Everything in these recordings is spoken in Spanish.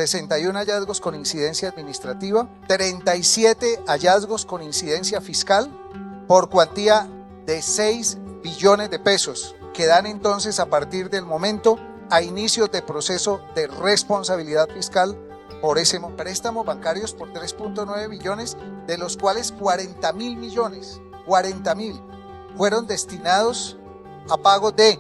61 hallazgos con incidencia administrativa, 37 hallazgos con incidencia fiscal por cuantía de 6 billones de pesos, que dan entonces a partir del momento a inicios de proceso de responsabilidad fiscal por ese préstamos bancarios por 3.9 billones, de los cuales 40.000 millones, 40.000, fueron destinados a pago de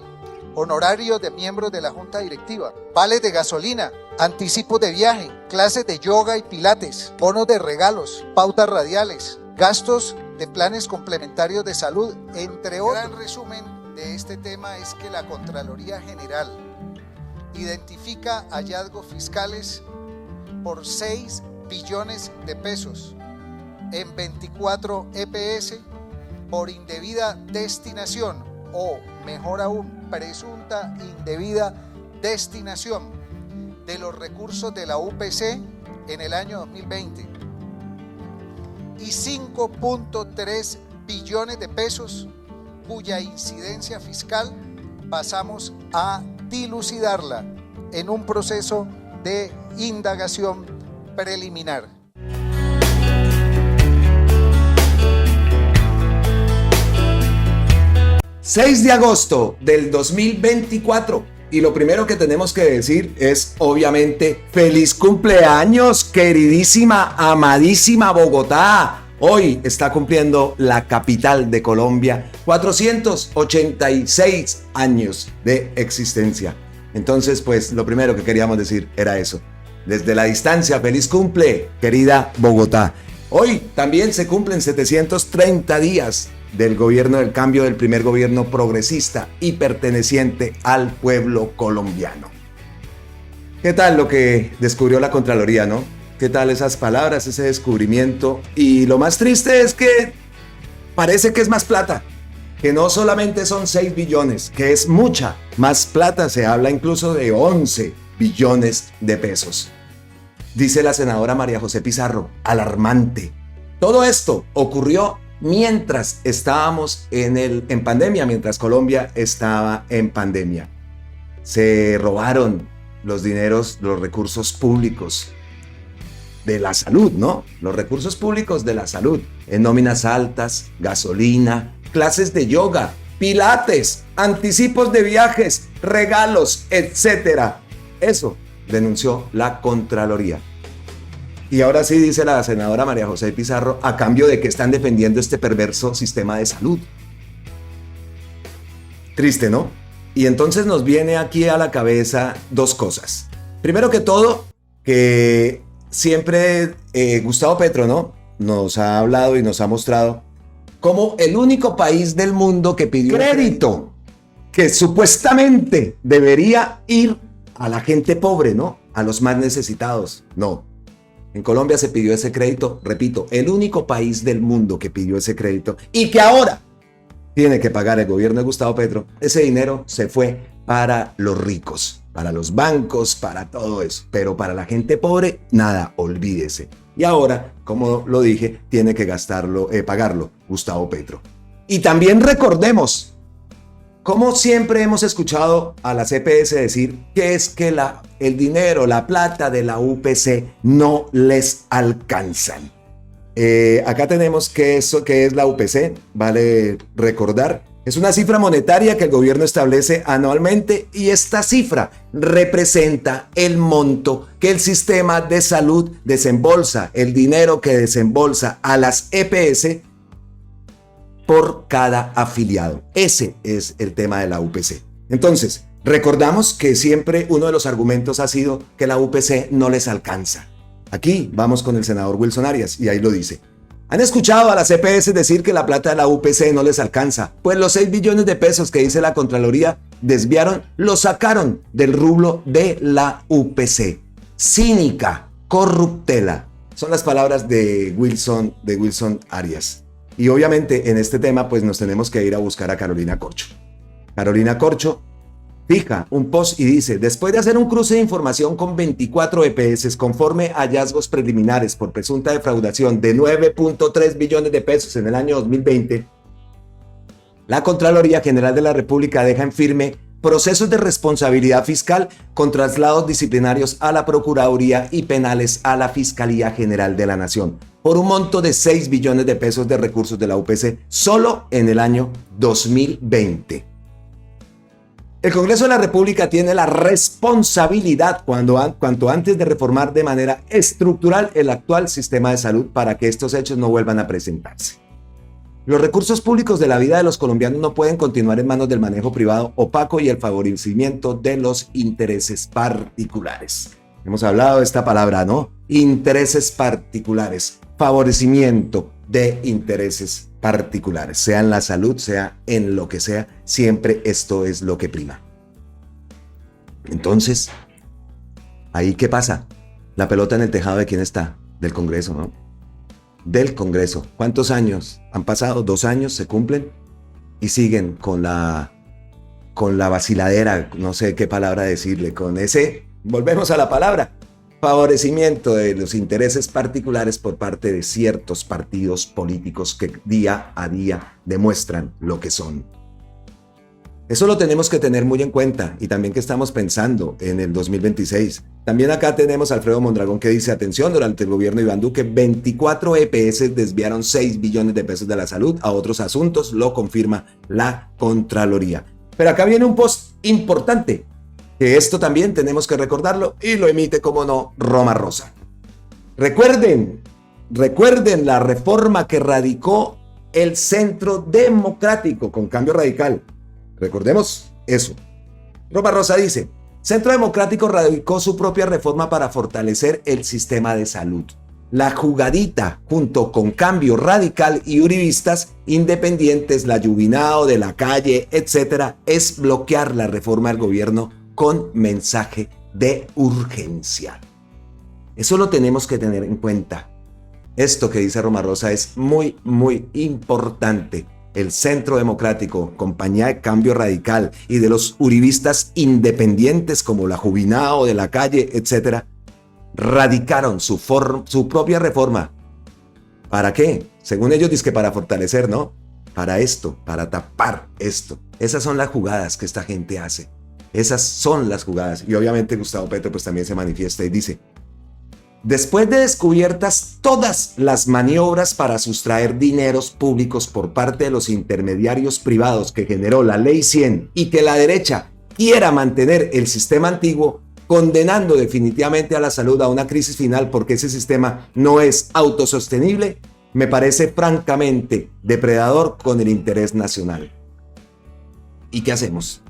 honorarios de miembros de la junta directiva, vales de gasolina, anticipos de viaje, clases de yoga y pilates, bonos de regalos, pautas radiales, gastos de planes complementarios de salud, entre otros. El gran resumen de este tema es que la Contraloría General identifica hallazgos fiscales por 6 billones de pesos en 24 EPS por indebida destinación o, mejor aún, presunta indebida destinación de los recursos de la UPC en el año 2020 y 5.3 billones de pesos cuya incidencia fiscal pasamos a dilucidarla en un proceso de indagación preliminar. ...6 de agosto del 2024... y lo primero que tenemos que decir es, obviamente, ¡feliz cumpleaños, queridísima, amadísima Bogotá! Hoy está cumpliendo la capital de Colombia 486 años de existencia. Entonces, pues, lo primero que queríamos decir era eso. Desde la distancia, ¡feliz cumple, querida Bogotá! Hoy también se cumplen 730 días del gobierno del cambio, del primer gobierno progresista y perteneciente al pueblo colombiano. ¿Qué tal lo que descubrió la Contraloría, no? ¿Qué tal esas palabras, ese descubrimiento? Y lo más triste es que parece que es más plata, que no solamente son 6 billones, que es mucha más plata, se habla incluso de 11 billones de pesos. Dice la senadora María José Pizarro, alarmante. Todo esto ocurrió mientras estábamos en pandemia, mientras Colombia estaba en pandemia. Se robaron los dineros, los recursos públicos de la salud, ¿no? Los recursos públicos de la salud, en nóminas altas, gasolina, clases de yoga, pilates, anticipos de viajes, regalos, etc. Eso denunció la Contraloría. Y ahora sí, dice la senadora María José Pizarro, a cambio de que están defendiendo este perverso sistema de salud. Triste, ¿no? Y entonces nos viene aquí a la cabeza dos cosas. Primero que todo, que siempre Gustavo Petro, ¿no?, nos ha hablado y nos ha mostrado como el único país del mundo que pidió crédito, que supuestamente debería ir a la gente pobre, ¿no?, a los más necesitados. No. En Colombia se pidió ese crédito, repito, el único país del mundo que pidió ese crédito y que ahora tiene que pagar el gobierno de Gustavo Petro. Ese dinero se fue para los ricos, para los bancos, para todo eso. Pero para la gente pobre, nada, olvídese. Y ahora, como lo dije, tiene que pagarlo Gustavo Petro. Y también recordemos, como siempre hemos escuchado a las EPS decir que es que el dinero, la plata de la UPC no les alcanzan. Acá tenemos qué es la UPC, vale recordar. Es una cifra monetaria que el gobierno establece anualmente y esta cifra representa el monto que el sistema de salud desembolsa, el dinero que desembolsa a las EPS por cada afiliado. Ese es el tema de la UPC. Entonces, recordamos que siempre uno de los argumentos ha sido que la UPC no les alcanza. Aquí vamos con el senador Wilson Arias y ahí lo dice. ¿Han escuchado a las EPS decir que la plata de la UPC no les alcanza? Pues los 6 billones de pesos que dice la Contraloría desviaron, los sacaron del rublo de la UPC. Cínica, corruptela. Son las palabras de Wilson Arias. Y obviamente en este tema pues nos tenemos que ir a buscar a Carolina Corcho. Carolina Corcho fija un post y dice: después de hacer un cruce de información con 24 EPS conforme a hallazgos preliminares por presunta defraudación de 9.3 billones de pesos en el año 2020, la Contraloría General de la República deja en firme procesos de responsabilidad fiscal con traslados disciplinarios a la Procuraduría y penales a la Fiscalía General de la Nación, por un monto de 6 billones de pesos de recursos de la UPC solo en el año 2020. El Congreso de la República tiene la responsabilidad cuanto antes de reformar de manera estructural el actual sistema de salud para que estos hechos no vuelvan a presentarse. Los recursos públicos de la vida de los colombianos no pueden continuar en manos del manejo privado opaco y el favorecimiento de los intereses particulares. Hemos hablado de esta palabra, ¿no? Intereses particulares, favorecimiento de intereses particulares, sea en la salud, sea en lo que sea, siempre esto es lo que prima. Entonces, ¿ahí qué pasa? La pelota en el tejado de quién está, del Congreso, ¿no? Del Congreso. ¿Cuántos años han pasado? 2 años se cumplen y siguen con la vaciladera, no sé qué palabra decirle, con ese, volvemos a la palabra, favorecimiento de los intereses particulares por parte de ciertos partidos políticos que día a día demuestran lo que son. Eso lo tenemos que tener muy en cuenta y también que estamos pensando en el 2026. También acá tenemos a Alfredo Mondragón que dice, atención, durante el gobierno de Iván Duque, 24 EPS desviaron 6 billones de pesos de la salud a otros asuntos, lo confirma la Contraloría. Pero acá viene un post importante, que esto también tenemos que recordarlo y lo emite, como no, Roma Rosa. Recuerden la reforma que radicó el Centro Democrático con Cambio Radical. Recordemos eso. Roma Rosa dice, Centro Democrático radicó su propia reforma para fortalecer el sistema de salud. La jugadita, junto con Cambio Radical y uribistas independientes, la Yubinao, de la Calle, etc., es bloquear la reforma del gobierno con mensaje de urgencia. Eso lo tenemos que tener en cuenta. Esto que dice Roma Rosa es muy, muy importante. El Centro Democrático, compañía de Cambio Radical y de los uribistas independientes como la Jubinao, de la Calle, etc., radicaron su propia reforma. ¿Para qué? Según ellos dicen que para fortalecer, ¿no? Para esto, para tapar esto. Esas son las jugadas que esta gente hace. Esas son las jugadas. Y obviamente Gustavo Petro pues también se manifiesta y dice, después de descubiertas todas las maniobras para sustraer dineros públicos por parte de los intermediarios privados que generó la Ley 100 y que la derecha quiera mantener el sistema antiguo, condenando definitivamente a la salud a una crisis final porque ese sistema no es autosostenible, me parece francamente depredador con el interés nacional. ¿Y qué hacemos?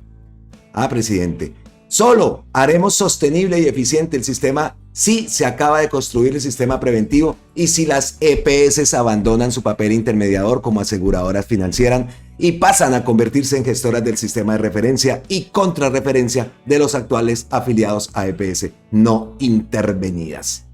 Presidente, solo haremos sostenible y eficiente el sistema si se acaba de construir el sistema preventivo y si las EPS abandonan su papel intermediador como aseguradoras financieras y pasan a convertirse en gestoras del sistema de referencia y contrarreferencia de los actuales afiliados a EPS no intervenidas.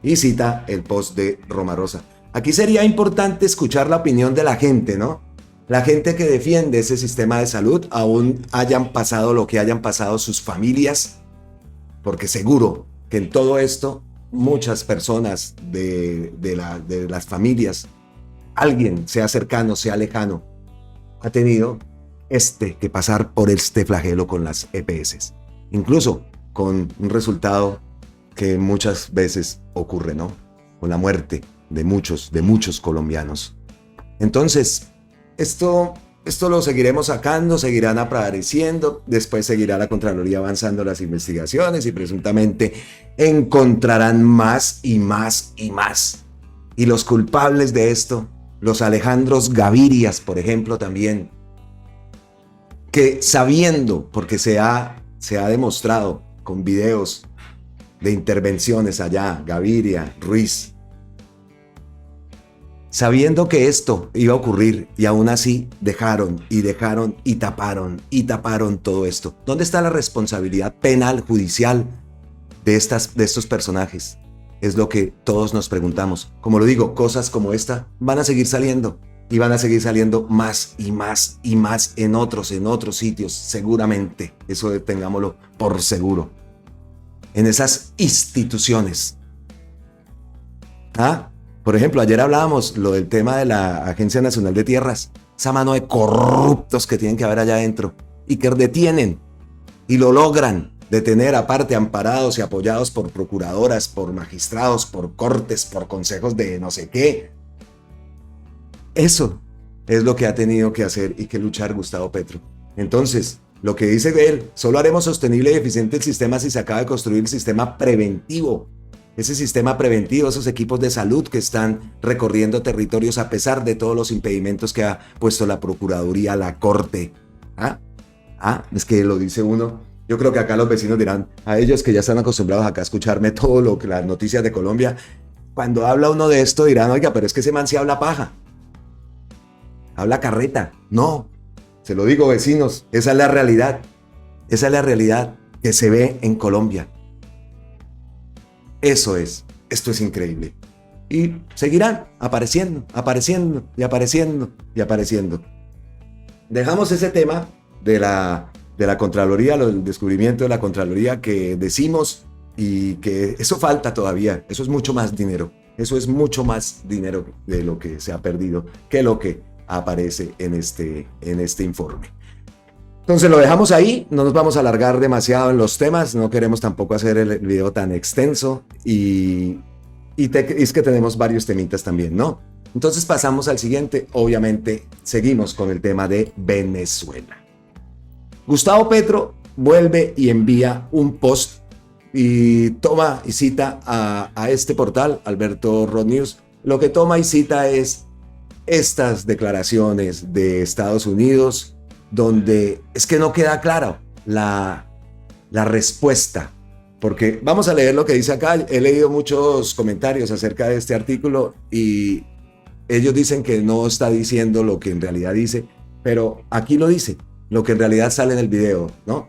Y cita el post de Roma Rosa. Aquí sería importante escuchar la opinión de la gente, ¿no? La gente que defiende ese sistema de salud, aún hayan pasado lo que hayan pasado sus familias, porque seguro que en todo esto muchas personas de las familias, alguien, sea cercano, sea lejano, ha tenido que pasar por este flagelo con las EPS, incluso con un resultado que muchas veces ocurre, ¿no? Con la muerte de muchos colombianos. Entonces, esto lo seguiremos sacando, seguirán apareciendo, después seguirá la Contraloría avanzando las investigaciones y presuntamente encontrarán más y más y más. Y los culpables de esto, los Alejandros Gavirias, por ejemplo, también, que sabiendo, porque se ha demostrado con videos de intervenciones allá, Gaviria, Ruiz, sabiendo que esto iba a ocurrir y aún así dejaron y taparon todo esto. ¿Dónde está la responsabilidad penal, judicial de estos personajes? Es lo que todos nos preguntamos. Como lo digo, cosas como esta van a seguir saliendo y van a seguir saliendo más y más y más en otros sitios, seguramente. Eso tengámoslo por seguro. En esas instituciones. Por ejemplo, ayer hablábamos lo del tema de la Agencia Nacional de Tierras, esa mano de corruptos que tienen que haber allá adentro y que detienen y lo logran detener, aparte amparados y apoyados por procuradoras, por magistrados, por cortes, por consejos de no sé qué. Eso es lo que ha tenido que hacer y que luchar Gustavo Petro. Entonces, lo que dice él, solo haremos sostenible y eficiente el sistema si se acaba de construir el sistema preventivo. Ese sistema preventivo, esos equipos de salud que están recorriendo territorios a pesar de todos los impedimentos que ha puesto la Procuraduría, la Corte. Es que lo dice uno. Yo creo que acá los vecinos dirán, a ellos que ya están acostumbrados acá a escucharme todo lo que las noticias de Colombia, cuando habla uno de esto dirán, oiga, pero es que ese man sí habla paja. Habla carreta. No, se lo digo, vecinos, esa es la realidad. Esa es la realidad que se ve en Colombia. Eso es, esto es increíble. Y seguirán apareciendo, apareciendo y apareciendo y apareciendo. Dejamos ese tema de la Contraloría, el descubrimiento de la Contraloría que decimos y que eso falta todavía, eso es mucho más dinero. Eso es mucho más dinero de lo que se ha perdido que lo que aparece en este informe. Entonces lo dejamos ahí, no nos vamos a alargar demasiado en los temas, no queremos tampoco hacer el video tan extenso y es que tenemos varios temitas también, ¿no? Entonces pasamos al siguiente, obviamente seguimos con el tema de Venezuela. Gustavo Petro vuelve y envía un post y toma y cita a este portal, Alberto Rod News. Lo que toma y cita es estas declaraciones de Estados Unidos, donde es que no queda claro la respuesta. Porque vamos a leer lo que dice acá. He leído muchos comentarios acerca de este artículo y ellos dicen que no está diciendo lo que en realidad dice, pero aquí lo dice, lo que en realidad sale en el video, ¿no?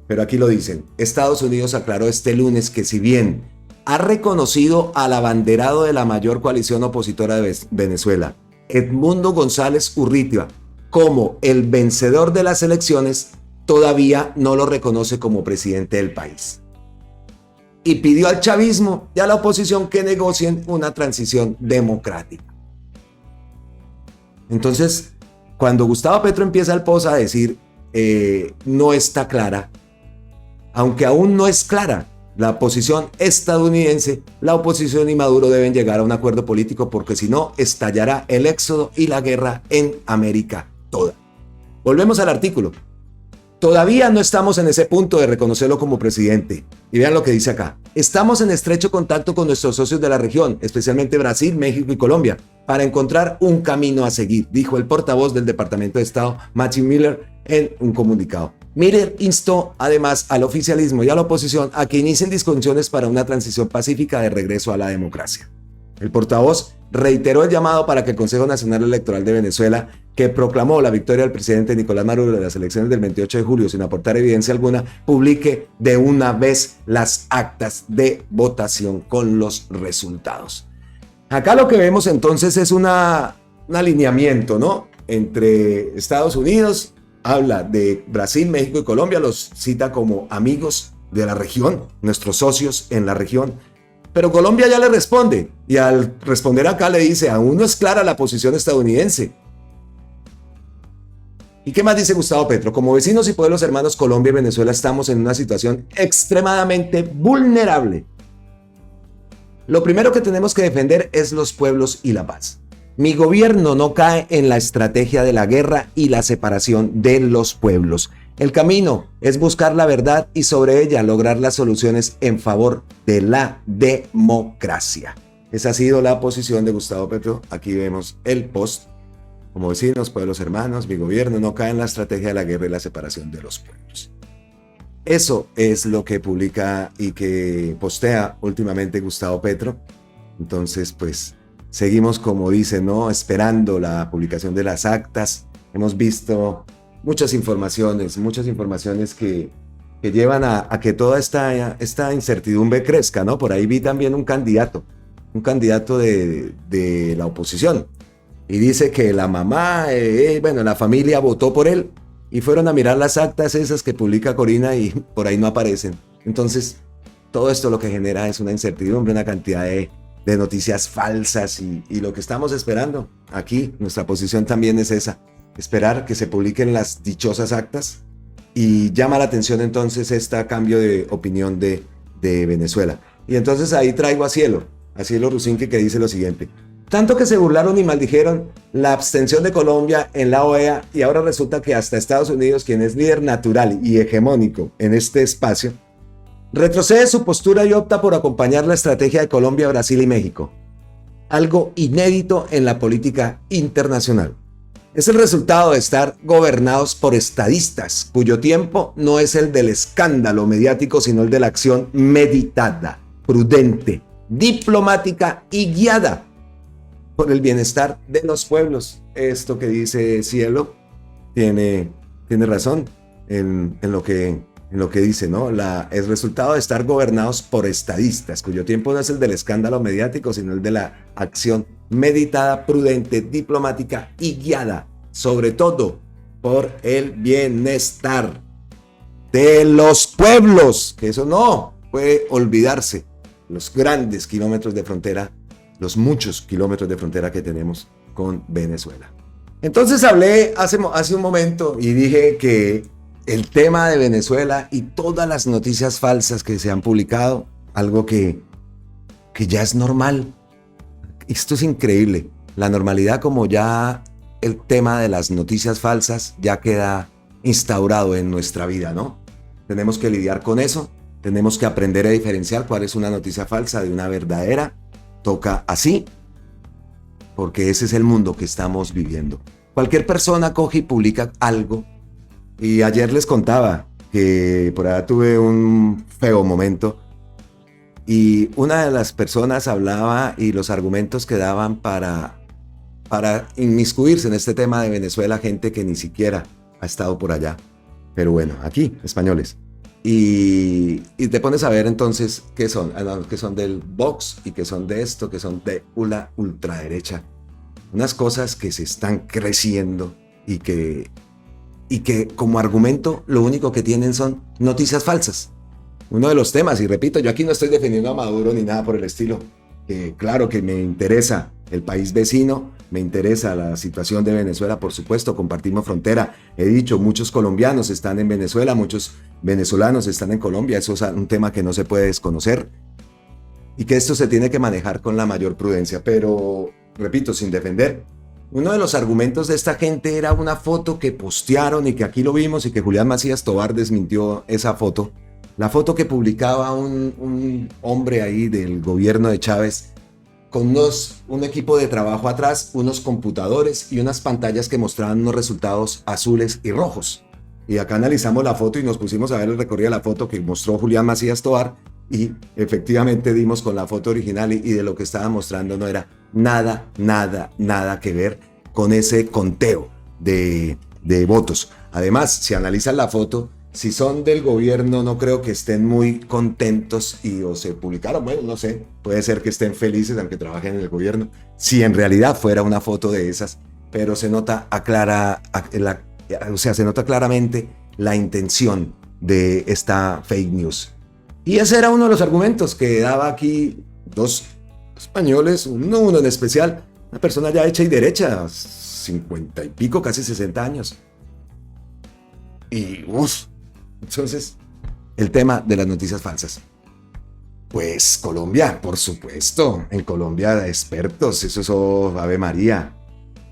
Pero aquí lo dicen. Estados Unidos aclaró este lunes que si bien ha reconocido al abanderado de la mayor coalición opositora de Venezuela, Edmundo González Urrutia, como el vencedor de las elecciones, todavía no lo reconoce como presidente del país. Y pidió al chavismo y a la oposición que negocien una transición democrática. Entonces, cuando Gustavo Petro empieza el post a decir, no está clara, aunque aún no es clara la posición estadounidense, la oposición y Maduro deben llegar a un acuerdo político porque si no, estallará el éxodo y la guerra en América toda. Volvemos al artículo. Todavía no estamos en ese punto de reconocerlo como presidente. Y vean lo que dice acá. Estamos en estrecho contacto con nuestros socios de la región, especialmente Brasil, México y Colombia, para encontrar un camino a seguir, dijo el portavoz del Departamento de Estado, Matthew Miller, en un comunicado. Miller instó además al oficialismo y a la oposición a que inicien discusiones para una transición pacífica de regreso a la democracia. El portavoz reiteró el llamado para que el Consejo Nacional Electoral de Venezuela, que proclamó la victoria del presidente Nicolás Maduro en las elecciones del 28 de julio sin aportar evidencia alguna, publique de una vez las actas de votación con los resultados. Acá lo que vemos entonces es un alineamiento, ¿no? Entre Estados Unidos, habla de Brasil, México y Colombia, los cita como amigos de la región, nuestros socios en la región. Pero Colombia ya le responde, y al responder acá le dice, aún no es clara la posición estadounidense. ¿Y qué más dice Gustavo Petro? Como vecinos y pueblos hermanos, Colombia y Venezuela estamos en una situación extremadamente vulnerable. Lo primero que tenemos que defender es los pueblos y la paz. Mi gobierno no cae en la estrategia de la guerra y la separación de los pueblos. El camino es buscar la verdad y sobre ella lograr las soluciones en favor de la democracia. Esa ha sido la posición de Gustavo Petro. Aquí vemos el post. Como vecinos, pueblos hermanos, mi gobierno no cae en la estrategia de la guerra y la separación de los pueblos. Eso es lo que publica y que postea últimamente Gustavo Petro. Entonces, pues, seguimos, como dice, ¿no? Esperando la publicación de las actas. Hemos visto muchas informaciones que llevan a que toda esta incertidumbre crezca, ¿no? Por ahí vi también un candidato de la oposición. Y dice que la mamá, la familia votó por él y fueron a mirar las actas esas que publica Corina y por ahí no aparecen. Entonces, todo esto lo que genera es una incertidumbre, una cantidad de noticias falsas y lo que estamos esperando aquí, nuestra posición también es esa, esperar que se publiquen las dichosas actas Y llama la atención entonces este cambio de opinión de Venezuela. Y entonces ahí traigo a Cielo Rusinque, que dice lo siguiente: tanto que se burlaron y maldijeron la abstención de Colombia en la OEA, y ahora resulta que hasta Estados Unidos, quien es líder natural y hegemónico en este espacio, retrocede su postura y opta por acompañar la estrategia de Colombia, Brasil y México. Algo inédito en la política internacional. Es el resultado de estar gobernados por estadistas, cuyo tiempo no es el del escándalo mediático, sino el de la acción meditada, prudente, diplomática y guiada por el bienestar de los pueblos. Esto que dice Cielo tiene razón en lo que dice, ¿no? Es resultado de estar gobernados por estadistas, cuyo tiempo no es el del escándalo mediático, sino el de la acción meditada, prudente, diplomática y guiada, sobre todo por el bienestar de los pueblos, que eso no puede olvidarse. Los grandes kilómetros de frontera, los muchos kilómetros de frontera que tenemos con Venezuela. Entonces hablé hace un momento y dije que el tema de Venezuela y todas las noticias falsas que se han publicado, algo que ya es normal. Esto es increíble. La normalidad, como ya el tema de las noticias falsas ya queda instaurado en nuestra vida, ¿no? Tenemos que lidiar con eso. Tenemos que aprender a diferenciar cuál es una noticia falsa de una verdadera. Toca así, porque ese es el mundo que estamos viviendo. Cualquier persona coge y publica algo. Y ayer les contaba que por allá tuve un feo momento y una de las personas hablaba y los argumentos que daban para inmiscuirse en este tema de Venezuela, gente que ni siquiera ha estado por allá. Pero bueno, aquí, españoles. Y te pones a ver entonces qué son, que son del Vox y que son de esto, que son de la ultraderecha. Unas cosas que se están creciendo y que como argumento lo único que tienen son noticias falsas. Uno de los temas, y repito, yo aquí no estoy defendiendo a Maduro ni nada por el estilo. Claro que me interesa el país vecino, me interesa la situación de Venezuela, por supuesto, compartimos frontera. He dicho, muchos colombianos están en Venezuela, muchos venezolanos están en Colombia, eso es un tema que no se puede desconocer y que esto se tiene que manejar con la mayor prudencia, pero, repito, sin defender. Uno de los argumentos de esta gente era una foto que postearon y que aquí lo vimos y que Julián Macías Tobar desmintió esa foto. La foto que publicaba un hombre ahí del gobierno de Chávez con un equipo de trabajo atrás, unos computadores y unas pantallas que mostraban unos resultados azules y rojos. Y acá analizamos la foto y nos pusimos a ver el recorrido de la foto que mostró Julián Macías Tobar y efectivamente dimos con la foto original y de lo que estaba mostrando no era nada que ver con ese conteo de votos. Además, si analizan la foto, si son del gobierno, no creo que estén muy contentos o se publicaron, bueno, no sé, puede ser que estén felices aunque trabajen en el gobierno, si en realidad fuera una foto de esas, pero se nota se nota claramente la intención de esta fake news. Y ese era uno de los argumentos que daba aquí dos españoles, uno en especial, una persona ya hecha y derecha, 50 y pico, casi 60 años. Y entonces, el tema de las noticias falsas. Pues Colombia, por supuesto, en Colombia expertos, eso es Ave María.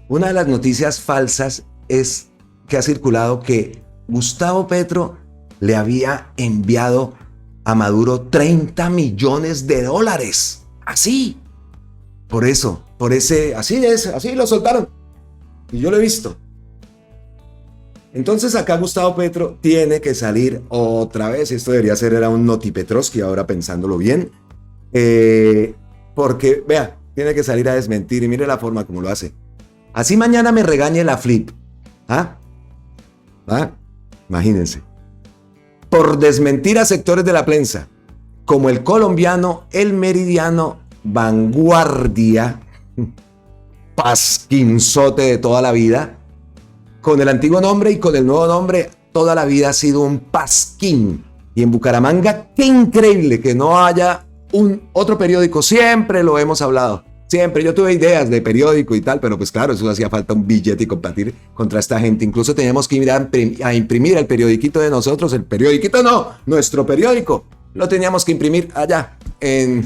Una de las noticias falsas es que ha circulado que Gustavo Petro le había enviado a Maduro $30 millones. Así. Así lo soltaron. Y yo lo he visto. Entonces acá Gustavo Petro tiene que salir otra vez. Esto debería ser, era un Noti Petrovsky, ahora pensándolo bien. Porque, vea, tiene que salir a desmentir y mire la forma como lo hace. Así mañana me regañe la Flip. Imagínense. Por desmentir a sectores de la prensa, como El Colombiano, El Meridiano, Vanguardia, Pasquinzote de toda la vida, con el antiguo nombre y con el nuevo nombre, toda la vida ha sido un pasquín. Y en Bucaramanga, qué increíble que no haya otro periódico, siempre lo hemos hablado, Siempre yo tuve ideas de periódico y tal, pero pues claro, eso hacía falta un billete y combatir contra esta gente. Incluso teníamos que ir a imprimir el periodiquito de nosotros, el periodiquito no, nuestro periódico. Lo teníamos que imprimir allá, en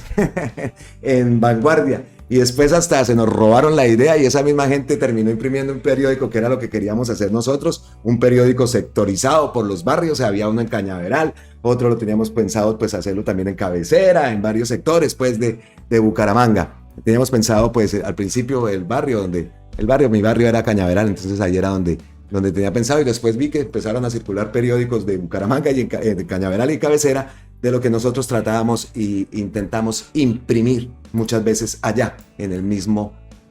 Vanguardia. Y después hasta se nos robaron la idea y esa misma gente terminó imprimiendo un periódico que era lo que queríamos hacer nosotros, un periódico sectorizado por los barrios. Había uno en Cañaveral, otro lo teníamos pensado pues hacerlo también en Cabecera, en varios sectores pues de Bucaramanga. Teníamos pensado pues al principio mi barrio era Cañaveral, entonces ahí era donde tenía pensado, y después vi que empezaron a circular periódicos de Bucaramanga y en Cañaveral y Cabecera, de lo que nosotros tratábamos e intentamos imprimir muchas veces allá, en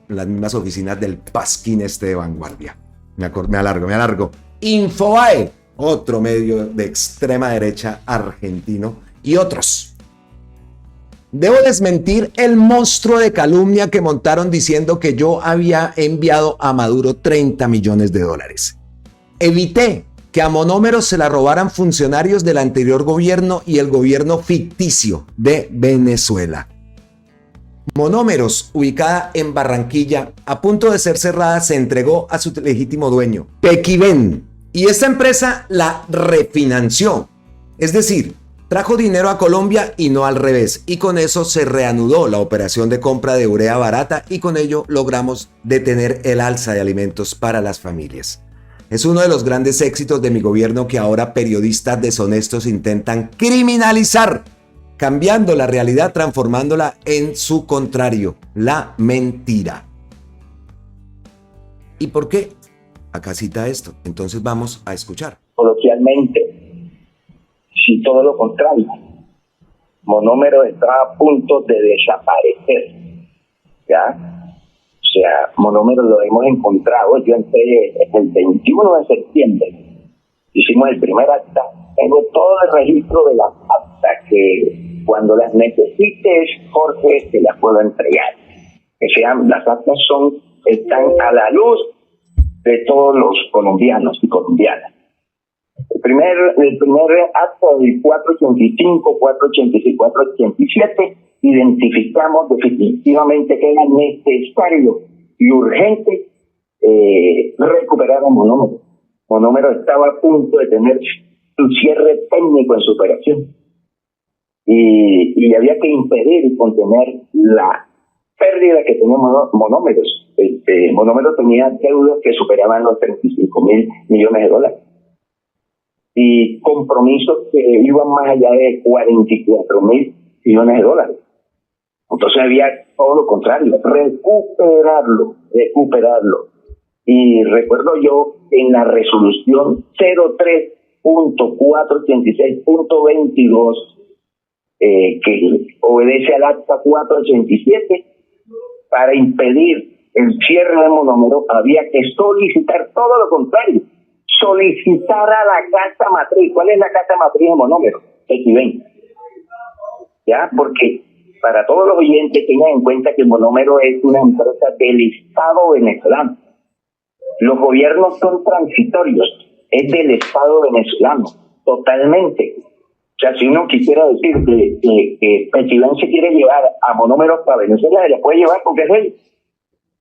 las mismas oficinas del Pasquín de Vanguardia. Me alargo. Infobae, otro medio de extrema derecha argentino, y otros. Debo desmentir el monstruo de calumnia que montaron diciendo que yo había enviado a Maduro 30 millones de dólares. Evité que a Monómeros se la robaran funcionarios del anterior gobierno y el gobierno ficticio de Venezuela. Monómeros, ubicada en Barranquilla, a punto de ser cerrada, se entregó a su legítimo dueño, Pequiven, y esta empresa la refinanció. Es decir, trajo dinero a Colombia y no al revés, y con eso se reanudó la operación de compra de urea barata y con ello logramos detener el alza de alimentos para las familias. Es uno de los grandes éxitos de mi gobierno que ahora periodistas deshonestos intentan criminalizar, cambiando la realidad, transformándola en su contrario, la mentira. ¿Y por qué? Acá cita esto, entonces vamos a escuchar. Coloquialmente, si todo lo contrario, Monómeros está a punto de desaparecer, ¿ya? O sea, Monómeros lo hemos encontrado. Yo entré el 21 de septiembre, hicimos el primer acta, tengo todo el registro de las actas que cuando las necesites, Jorge, te las puedo entregar. Las actas están a la luz de todos los colombianos y colombianas. El primer acta del 485, 486, 487, identificamos definitivamente que era necesario y urgente recuperar a Monómeros. Monómeros estaba a punto de tener su cierre técnico en su operación y había que impedir y contener la pérdida que tenía Monómeros. Monómeros tenía deudas que superaban los 35.000 millones de dólares y compromisos que iban más allá de 44.000 millones de dólares. Entonces había todo lo contrario, recuperarlo. Y recuerdo yo en la resolución 03.486.22, que obedece al acta 487, para impedir el cierre de Monómeros había que solicitar todo lo contrario, solicitar a la casa matriz. ¿Cuál es la casa matriz de Monómeros? Pequiven. ¿Ya? Porque para todos los oyentes tengan en cuenta que Monómeros es una empresa del Estado venezolano. Los gobiernos son transitorios, es del Estado venezolano, totalmente. O sea, si uno quisiera decir que Pequiven se quiere llevar a Monómeros para Venezuela, se la puede llevar porque es él.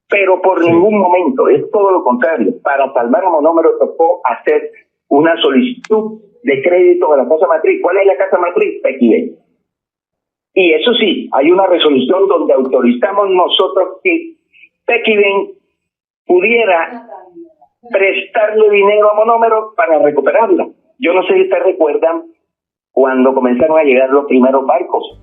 Pero por ningún momento, es todo lo contrario. Para salvar a Monómeros tocó hacer una solicitud de crédito a la casa matriz. ¿Cuál es la casa matriz? Pequiven. Y eso sí, hay una resolución donde autorizamos nosotros que Pequiven pudiera prestarle dinero a Monómeros para recuperarla. Yo no sé si ustedes recuerdan cuando comenzaron a llegar los primeros barcos.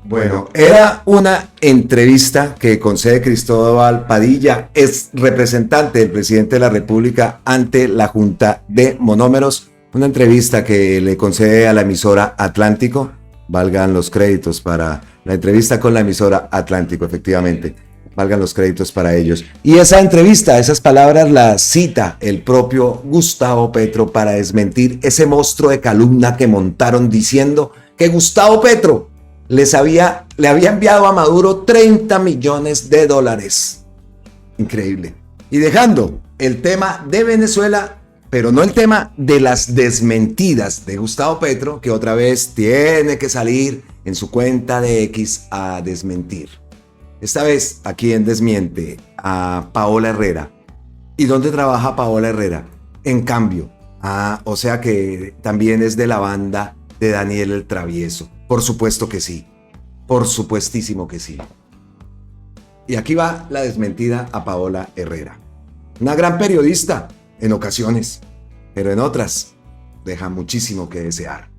Bueno, era una entrevista que concede Cristóbal Padilla, es representante del presidente de la República ante la Junta de Monómeros, una entrevista que le concede a la emisora Atlántico. Valgan los créditos para la entrevista con la emisora Atlántico, efectivamente, valgan los créditos para ellos. Y esa entrevista, esas palabras las cita el propio Gustavo Petro para desmentir ese monstruo de calumnia que montaron diciendo que Gustavo Petro le había enviado a Maduro 30 millones de dólares. Increíble. Y dejando el tema de Venezuela, pero no el tema de las desmentidas de Gustavo Petro, que otra vez tiene que salir en su cuenta de X a desmentir. Esta vez, aquí en Desmiente, a Paola Herrera. ¿Y dónde trabaja Paola Herrera? En Cambio. O sea que también es de la banda de Daniel el Travieso. Por supuesto que sí. Por supuestísimo que sí. Y aquí va la desmentida a Paola Herrera. Una gran periodista, en ocasiones, pero en otras deja muchísimo que desear.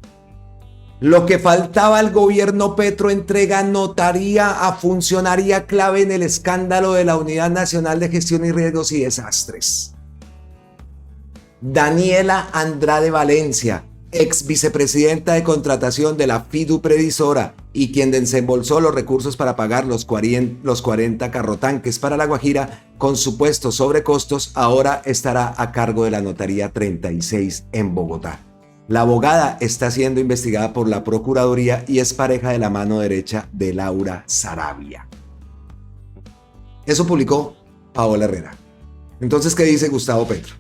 Lo que faltaba al gobierno Petro entrega notaría a funcionaria clave en el escándalo de la Unidad Nacional de Gestión y Riesgos y Desastres. Daniela Andrade Valencia, ex vicepresidenta de contratación de la FIDU Previsora y quien desembolsó los recursos para pagar los 40 carrotanques para La Guajira con supuestos sobrecostos, ahora estará a cargo de la notaría 36 en Bogotá. La abogada está siendo investigada por la Procuraduría y es pareja de la mano derecha de Laura Saravia. Eso publicó Paola Herrera. Entonces, ¿qué dice Gustavo Petro?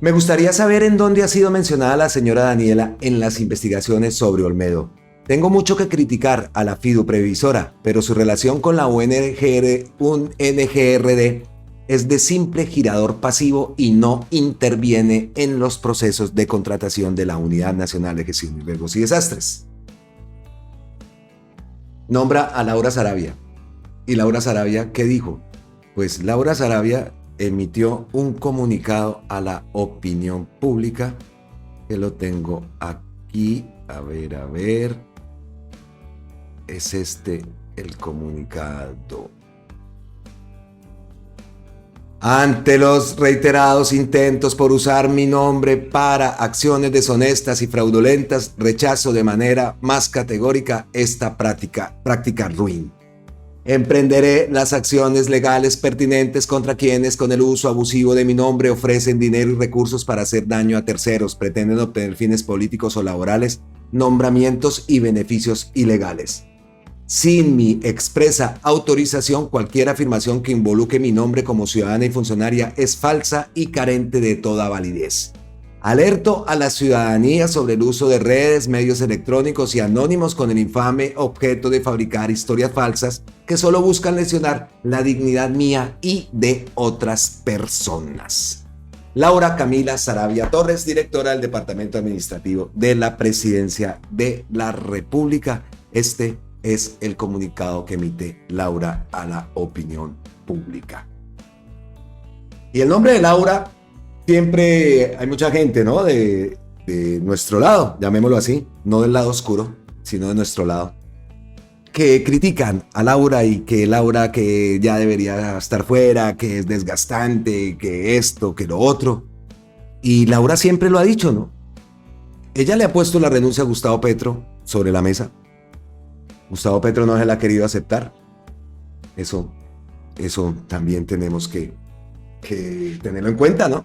Me gustaría saber en dónde ha sido mencionada la señora Daniela en las investigaciones sobre Olmedo. Tengo mucho que criticar a la FIDU Previsora, pero su relación con la NGRD es de simple girador pasivo y no interviene en los procesos de contratación de la Unidad Nacional de Gestión de Riesgos y Desastres. Nombra a Laura Saravia. ¿Y Laura Saravia qué dijo? Pues Laura Saravia emitió un comunicado a la opinión pública, que lo tengo aquí, a ver, es este el comunicado. Ante los reiterados intentos por usar mi nombre para acciones deshonestas y fraudulentas, rechazo de manera más categórica esta práctica ruin. Emprenderé las acciones legales pertinentes contra quienes con el uso abusivo de mi nombre ofrecen dinero y recursos para hacer daño a terceros, pretenden obtener fines políticos o laborales, nombramientos y beneficios ilegales. Sin mi expresa autorización, cualquier afirmación que involucre mi nombre como ciudadana y funcionaria es falsa y carente de toda validez. Alerto a la ciudadanía sobre el uso de redes, medios electrónicos y anónimos con el infame objeto de fabricar historias falsas que solo buscan lesionar la dignidad mía y de otras personas. Laura Camila Saravia Torres, directora del Departamento Administrativo de la Presidencia de la República. Este es el comunicado que emite Laura a la opinión pública. Y el nombre de Laura, siempre hay mucha gente, ¿no? De nuestro lado, llamémoslo así, no del lado oscuro, sino de nuestro lado, que critican a Laura y que Laura que ya debería estar fuera, que es desgastante, que esto, que lo otro. Y Laura siempre lo ha dicho, ¿no? Ella le ha puesto la renuncia a Gustavo Petro sobre la mesa. Gustavo Petro no se la ha querido aceptar. Eso también tenemos que tenerlo en cuenta, ¿no?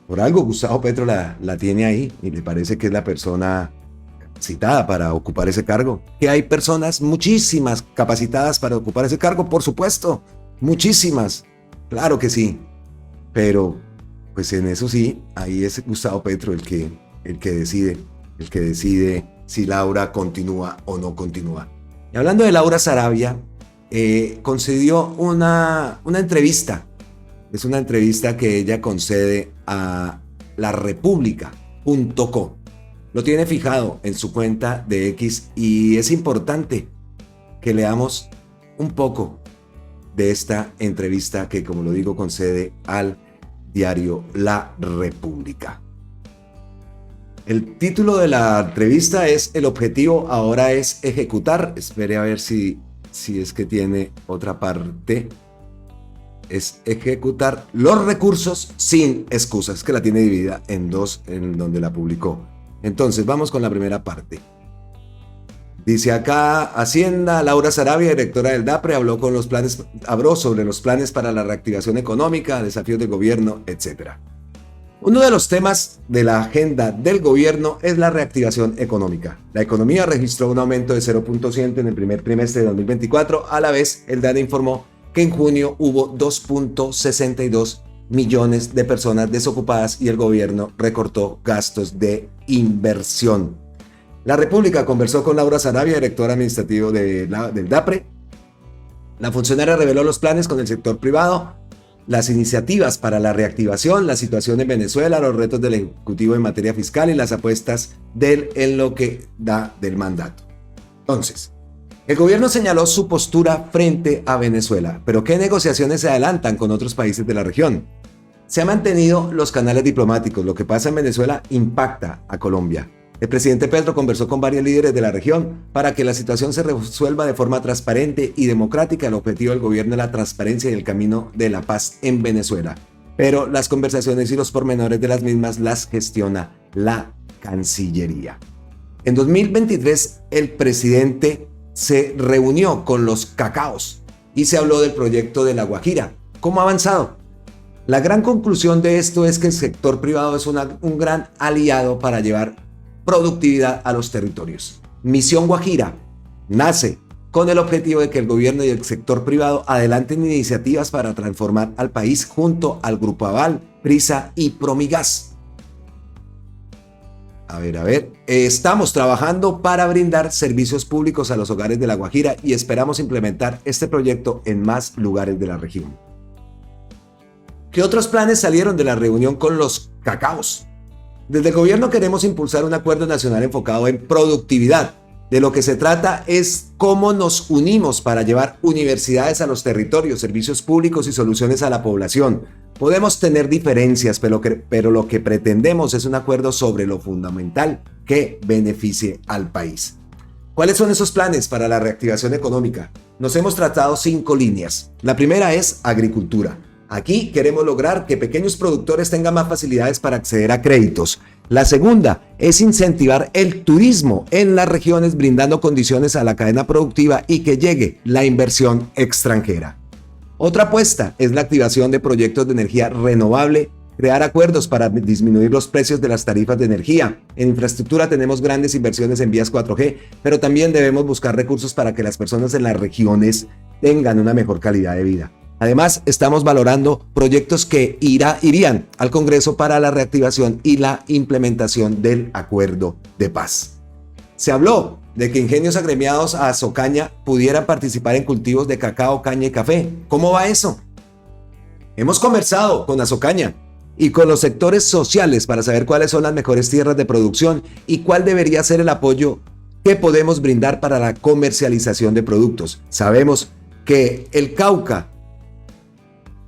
Por algo Gustavo Petro la tiene ahí y le parece que es la persona capacitada para ocupar ese cargo. Que hay personas muchísimas capacitadas para ocupar ese cargo, por supuesto, muchísimas, claro que sí. Pero, pues en eso sí, ahí es Gustavo Petro el que decide si Laura continúa o no continúa. Y hablando de Laura Saravia, concedió una entrevista. Es una entrevista que ella concede a larepublica.co. Lo tiene fijado en su cuenta de X y es importante que leamos un poco de esta entrevista que, como lo digo, concede al diario La República. El título de la entrevista es "El objetivo ahora es ejecutar". Espere a ver si es que tiene otra parte. Es ejecutar los recursos sin excusas, que la tiene dividida en dos, en donde la publicó. Entonces, vamos con la primera parte. Dice acá, Hacienda, Laura Saravia, directora del DAPRE, habló sobre los planes para la reactivación económica, desafíos del gobierno, etc. Uno de los temas de la agenda del gobierno es la reactivación económica. La economía registró un aumento de 0.1% en el primer trimestre de 2024. A la vez, el DANE informó que en junio hubo 2.62 millones de personas desocupadas y el gobierno recortó gastos de inversión. La República conversó con Laura Saravia, directora administrativa del DAPRE, La funcionaria reveló los planes con el sector privado, las iniciativas para la reactivación, la situación en Venezuela, los retos del Ejecutivo en materia fiscal y las apuestas en lo que da del mandato. Entonces, el gobierno señaló su postura frente a Venezuela, pero ¿qué negociaciones se adelantan con otros países de la región? Se han mantenido los canales diplomáticos. Lo que pasa en Venezuela impacta a Colombia. El presidente Petro conversó con varios líderes de la región para que la situación se resuelva de forma transparente y democrática. El objetivo del gobierno es la transparencia y el camino de la paz en Venezuela. Pero las conversaciones y los pormenores de las mismas las gestiona la Cancillería. En 2023, el presidente se reunió con los cacaos y se habló del proyecto de La Guajira. ¿Cómo ha avanzado? La gran conclusión de esto es que el sector privado es un gran aliado para llevar productividad a los territorios. Misión Guajira nace con el objetivo de que el gobierno y el sector privado adelanten iniciativas para transformar al país junto al Grupo Aval, Prisa y Promigas. Estamos trabajando para brindar servicios públicos a los hogares de La Guajira y esperamos implementar este proyecto en más lugares de la región. ¿Qué otros planes salieron de la reunión con los cacaos? Desde el gobierno queremos impulsar un acuerdo nacional enfocado en productividad. De lo que se trata es cómo nos unimos para llevar universidades a los territorios, servicios públicos y soluciones a la población. Podemos tener diferencias, pero lo que pretendemos es un acuerdo sobre lo fundamental que beneficie al país. ¿Cuáles son esos planes para la reactivación económica? Nos hemos tratado 5 líneas. La primera es agricultura. Aquí queremos lograr que pequeños productores tengan más facilidades para acceder a créditos. La segunda es incentivar el turismo en las regiones brindando condiciones a la cadena productiva y que llegue la inversión extranjera. Otra apuesta es la activación de proyectos de energía renovable, crear acuerdos para disminuir los precios de las tarifas de energía. En infraestructura tenemos grandes inversiones en vías 4G, pero también debemos buscar recursos para que las personas en las regiones tengan una mejor calidad de vida. Además, estamos valorando proyectos que irían al Congreso para la reactivación y la implementación del acuerdo de paz. Se habló de que ingenios agremiados a azocaña pudieran participar en cultivos de cacao, caña y café. ¿Cómo va eso? Hemos conversado con Azocaña y con los sectores sociales para saber cuáles son las mejores tierras de producción y cuál debería ser el apoyo que podemos brindar para la comercialización de productos. Sabemos que el Cauca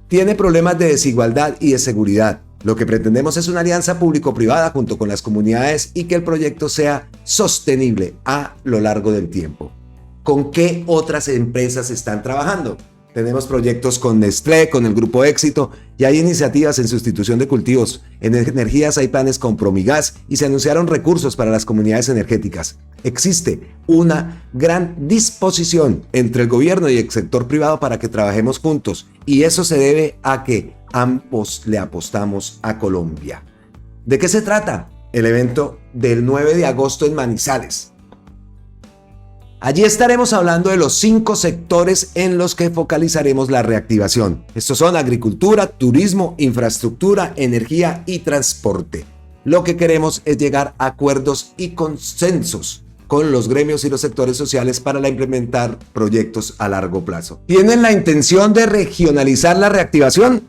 tiene problemas de desigualdad y de seguridad. Lo que pretendemos es una alianza público-privada junto con las comunidades y que el proyecto sea sostenible a lo largo del tiempo. ¿Con qué otras empresas están trabajando? Tenemos proyectos con Nestlé, con el Grupo Éxito y hay iniciativas en sustitución de cultivos. En energías hay planes con Promigas y se anunciaron recursos para las comunidades energéticas. Existe una gran disposición entre el gobierno y el sector privado para que trabajemos juntos y eso se debe a que ambos le apostamos a Colombia. ¿De qué se trata? El evento del 9 de agosto en Manizales. Allí estaremos hablando de los 5 sectores en los que focalizaremos la reactivación. Estos son agricultura, turismo, infraestructura, energía y transporte. Lo que queremos es llegar a acuerdos y consensos con los gremios y los sectores sociales para implementar proyectos a largo plazo. ¿Tienen la intención de regionalizar la reactivación?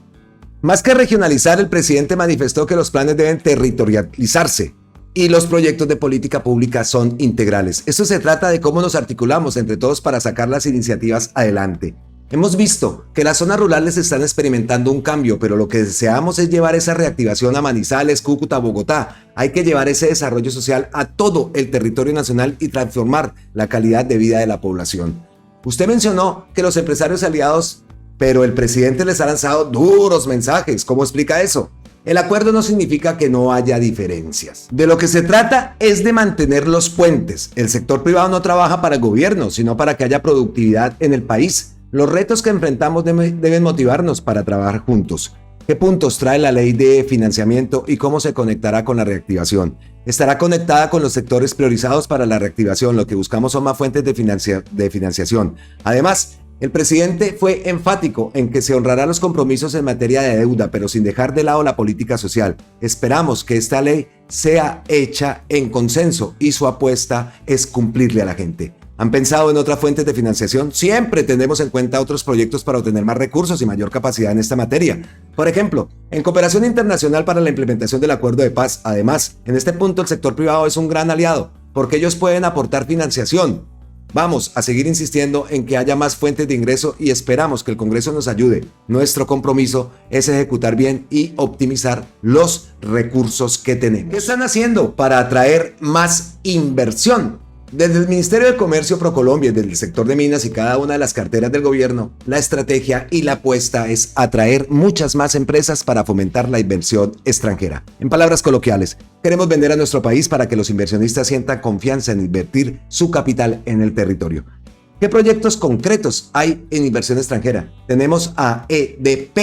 Más que regionalizar, el presidente manifestó que los planes deben territorializarse y los proyectos de política pública son integrales. Esto se trata de cómo nos articulamos entre todos para sacar las iniciativas adelante. Hemos visto que las zonas rurales están experimentando un cambio, pero lo que deseamos es llevar esa reactivación a Manizales, Cúcuta, Bogotá. Hay que llevar ese desarrollo social a todo el territorio nacional y transformar la calidad de vida de la población. Usted mencionó que los empresarios aliados, pero el presidente les ha lanzado duros mensajes. ¿Cómo explica eso? El acuerdo no significa que no haya diferencias. De lo que se trata es de mantener los puentes. El sector privado no trabaja para el gobierno, sino para que haya productividad en el país. Los retos que enfrentamos deben motivarnos para trabajar juntos. ¿Qué puntos trae la ley de financiamiento y cómo se conectará con la reactivación? Estará conectada con los sectores priorizados para la reactivación. Lo que buscamos son más fuentes de financiación. Además, el presidente fue enfático en que se honrarán los compromisos en materia de deuda, pero sin dejar de lado la política social. Esperamos que esta ley sea hecha en consenso y su apuesta es cumplirle a la gente. ¿Han pensado en otras fuentes de financiación? Siempre tenemos en cuenta otros proyectos para obtener más recursos y mayor capacidad en esta materia. Por ejemplo, en cooperación internacional para la implementación del acuerdo de paz. Además, en este punto el sector privado es un gran aliado, porque ellos pueden aportar financiación. Vamos a seguir insistiendo en que haya más fuentes de ingreso y esperamos que el Congreso nos ayude. Nuestro compromiso es ejecutar bien y optimizar los recursos que tenemos. ¿Qué están haciendo para atraer más inversión? Desde el Ministerio de Comercio ProColombia y desde el sector de minas y cada una de las carteras del gobierno, la estrategia y la apuesta es atraer muchas más empresas para fomentar la inversión extranjera. En palabras coloquiales, queremos vender a nuestro país para que los inversionistas sientan confianza en invertir su capital en el territorio. ¿Qué proyectos concretos hay en inversión extranjera? Tenemos a EDP,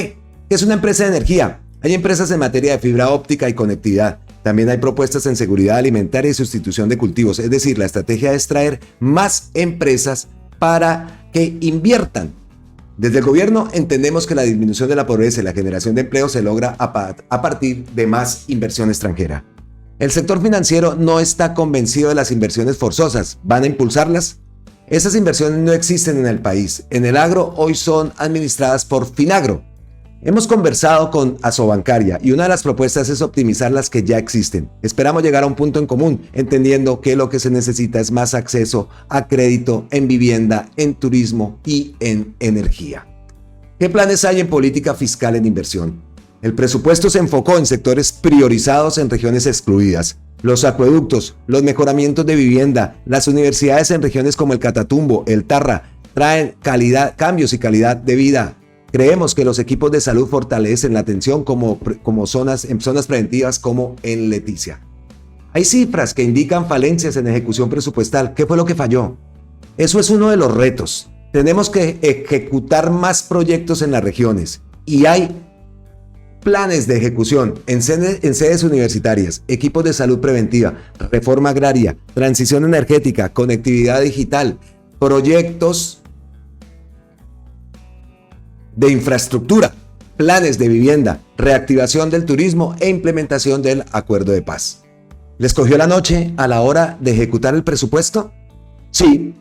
que es una empresa de energía. Hay empresas en materia de fibra óptica y conectividad. También hay propuestas en seguridad alimentaria y sustitución de cultivos. Es decir, la estrategia es traer más empresas para que inviertan. Desde el gobierno entendemos que la disminución de la pobreza y la generación de empleo se logra a partir de más inversión extranjera. El sector financiero no está convencido de las inversiones forzosas. ¿Van a impulsarlas? Esas inversiones no existen en el país. En el agro hoy son administradas por Finagro. Hemos conversado con Asobancaria y una de las propuestas es optimizar las que ya existen. Esperamos llegar a un punto en común, entendiendo que lo que se necesita es más acceso a crédito en vivienda, en turismo y en energía. ¿Qué planes hay en política fiscal en inversión? El presupuesto se enfocó en sectores priorizados en regiones excluidas. Los acueductos, los mejoramientos de vivienda, las universidades en regiones como el Catatumbo, el Tarra, traen cambios y calidad de vida. Creemos que los equipos de salud fortalecen la atención como en zonas preventivas como en Leticia. Hay cifras que indican falencias en ejecución presupuestal. ¿Qué fue lo que falló? Eso es uno de los retos. Tenemos que ejecutar más proyectos en las regiones y hay planes de ejecución en sedes universitarias, equipos de salud preventiva, reforma agraria, transición energética, conectividad digital, proyectos de infraestructura, planes de vivienda, reactivación del turismo e implementación del acuerdo de paz. ¿Les cogió la noche a la hora de ejecutar el presupuesto? Sí,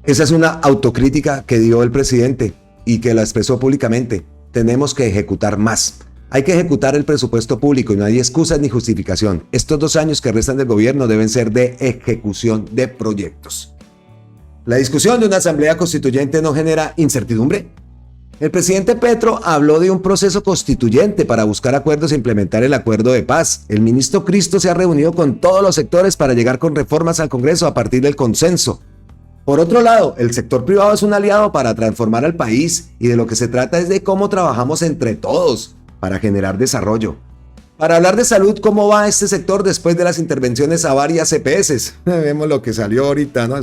esa es una autocrítica que dio el presidente y que la expresó públicamente. Tenemos que ejecutar más. Hay que ejecutar el presupuesto público y no hay excusas ni justificación. Estos 2 años que restan del gobierno deben ser de ejecución de proyectos. ¿La discusión de una asamblea constituyente no genera incertidumbre? El presidente Petro habló de un proceso constituyente para buscar acuerdos e implementar el acuerdo de paz. El ministro Cristo se ha reunido con todos los sectores para llegar con reformas al Congreso a partir del consenso. Por otro lado, el sector privado es un aliado para transformar al país y de lo que se trata es de cómo trabajamos entre todos para generar desarrollo. Para hablar de salud, ¿cómo va este sector después de las intervenciones a varias EPS? Vemos lo que salió ahorita, ¿no?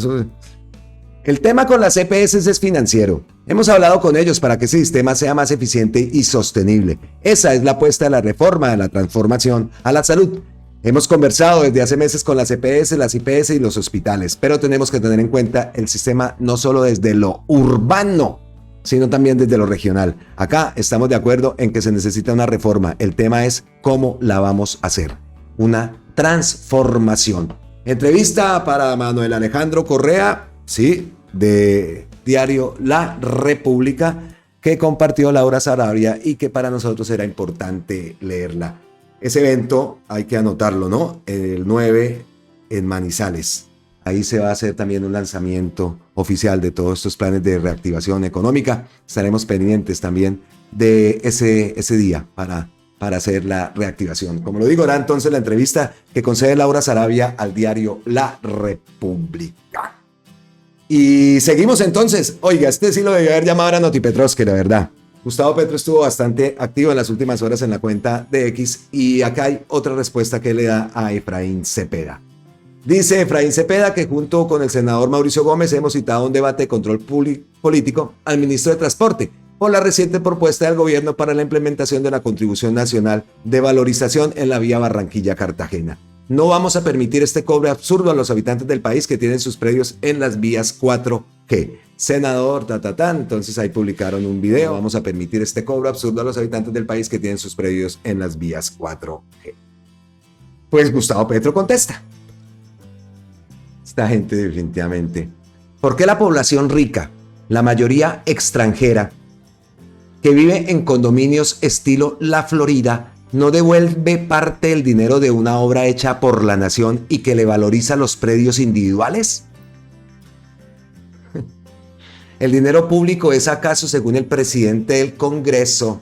El tema con las EPS es financiero. Hemos hablado con ellos para que ese sistema sea más eficiente y sostenible. Esa es la apuesta de la reforma, de la transformación a la salud. Hemos conversado desde hace meses con las EPS, las IPS y los hospitales, pero tenemos que tener en cuenta el sistema no solo desde lo urbano, sino también desde lo regional. Acá estamos de acuerdo en que se necesita una reforma. El tema es cómo la vamos a hacer. Una transformación. Entrevista para Manuel Alejandro Correa, sí, de diario La República, que compartió Laura Sarabia y que para nosotros era importante leerla. Ese evento hay que anotarlo, ¿no? El 9 en Manizales. Ahí se va a hacer también un lanzamiento oficial de todos estos planes de reactivación económica. Estaremos pendientes también de ese día para hacer la reactivación. Como lo digo, era entonces la entrevista que concede Laura Sarabia al diario La República. Y seguimos entonces. Oiga, este sí lo debió haber llamado a Notipetrovsky, la verdad. Gustavo Petro estuvo bastante activo en las últimas horas en la cuenta de X y acá hay otra respuesta que le da a Efraín Cepeda. Dice Efraín Cepeda que junto con el senador Mauricio Gómez hemos citado un debate de control político al ministro de Transporte por la reciente propuesta del gobierno para la implementación de la contribución nacional de valorización en la vía Barranquilla-Cartagena. No vamos a permitir este cobro absurdo a los habitantes del país que tienen sus predios en las vías 4G. Senador, entonces ahí publicaron un video. Vamos a permitir este cobro absurdo a los habitantes del país que tienen sus predios en las vías 4G. Pues Gustavo Petro contesta. Esta gente definitivamente ¿Por qué la población rica, la mayoría extranjera, que vive en condominios estilo La Florida, no devuelve parte del dinero de una obra hecha por la nación y que le valoriza los predios individuales? ¿El dinero público es acaso, según el presidente del Congreso,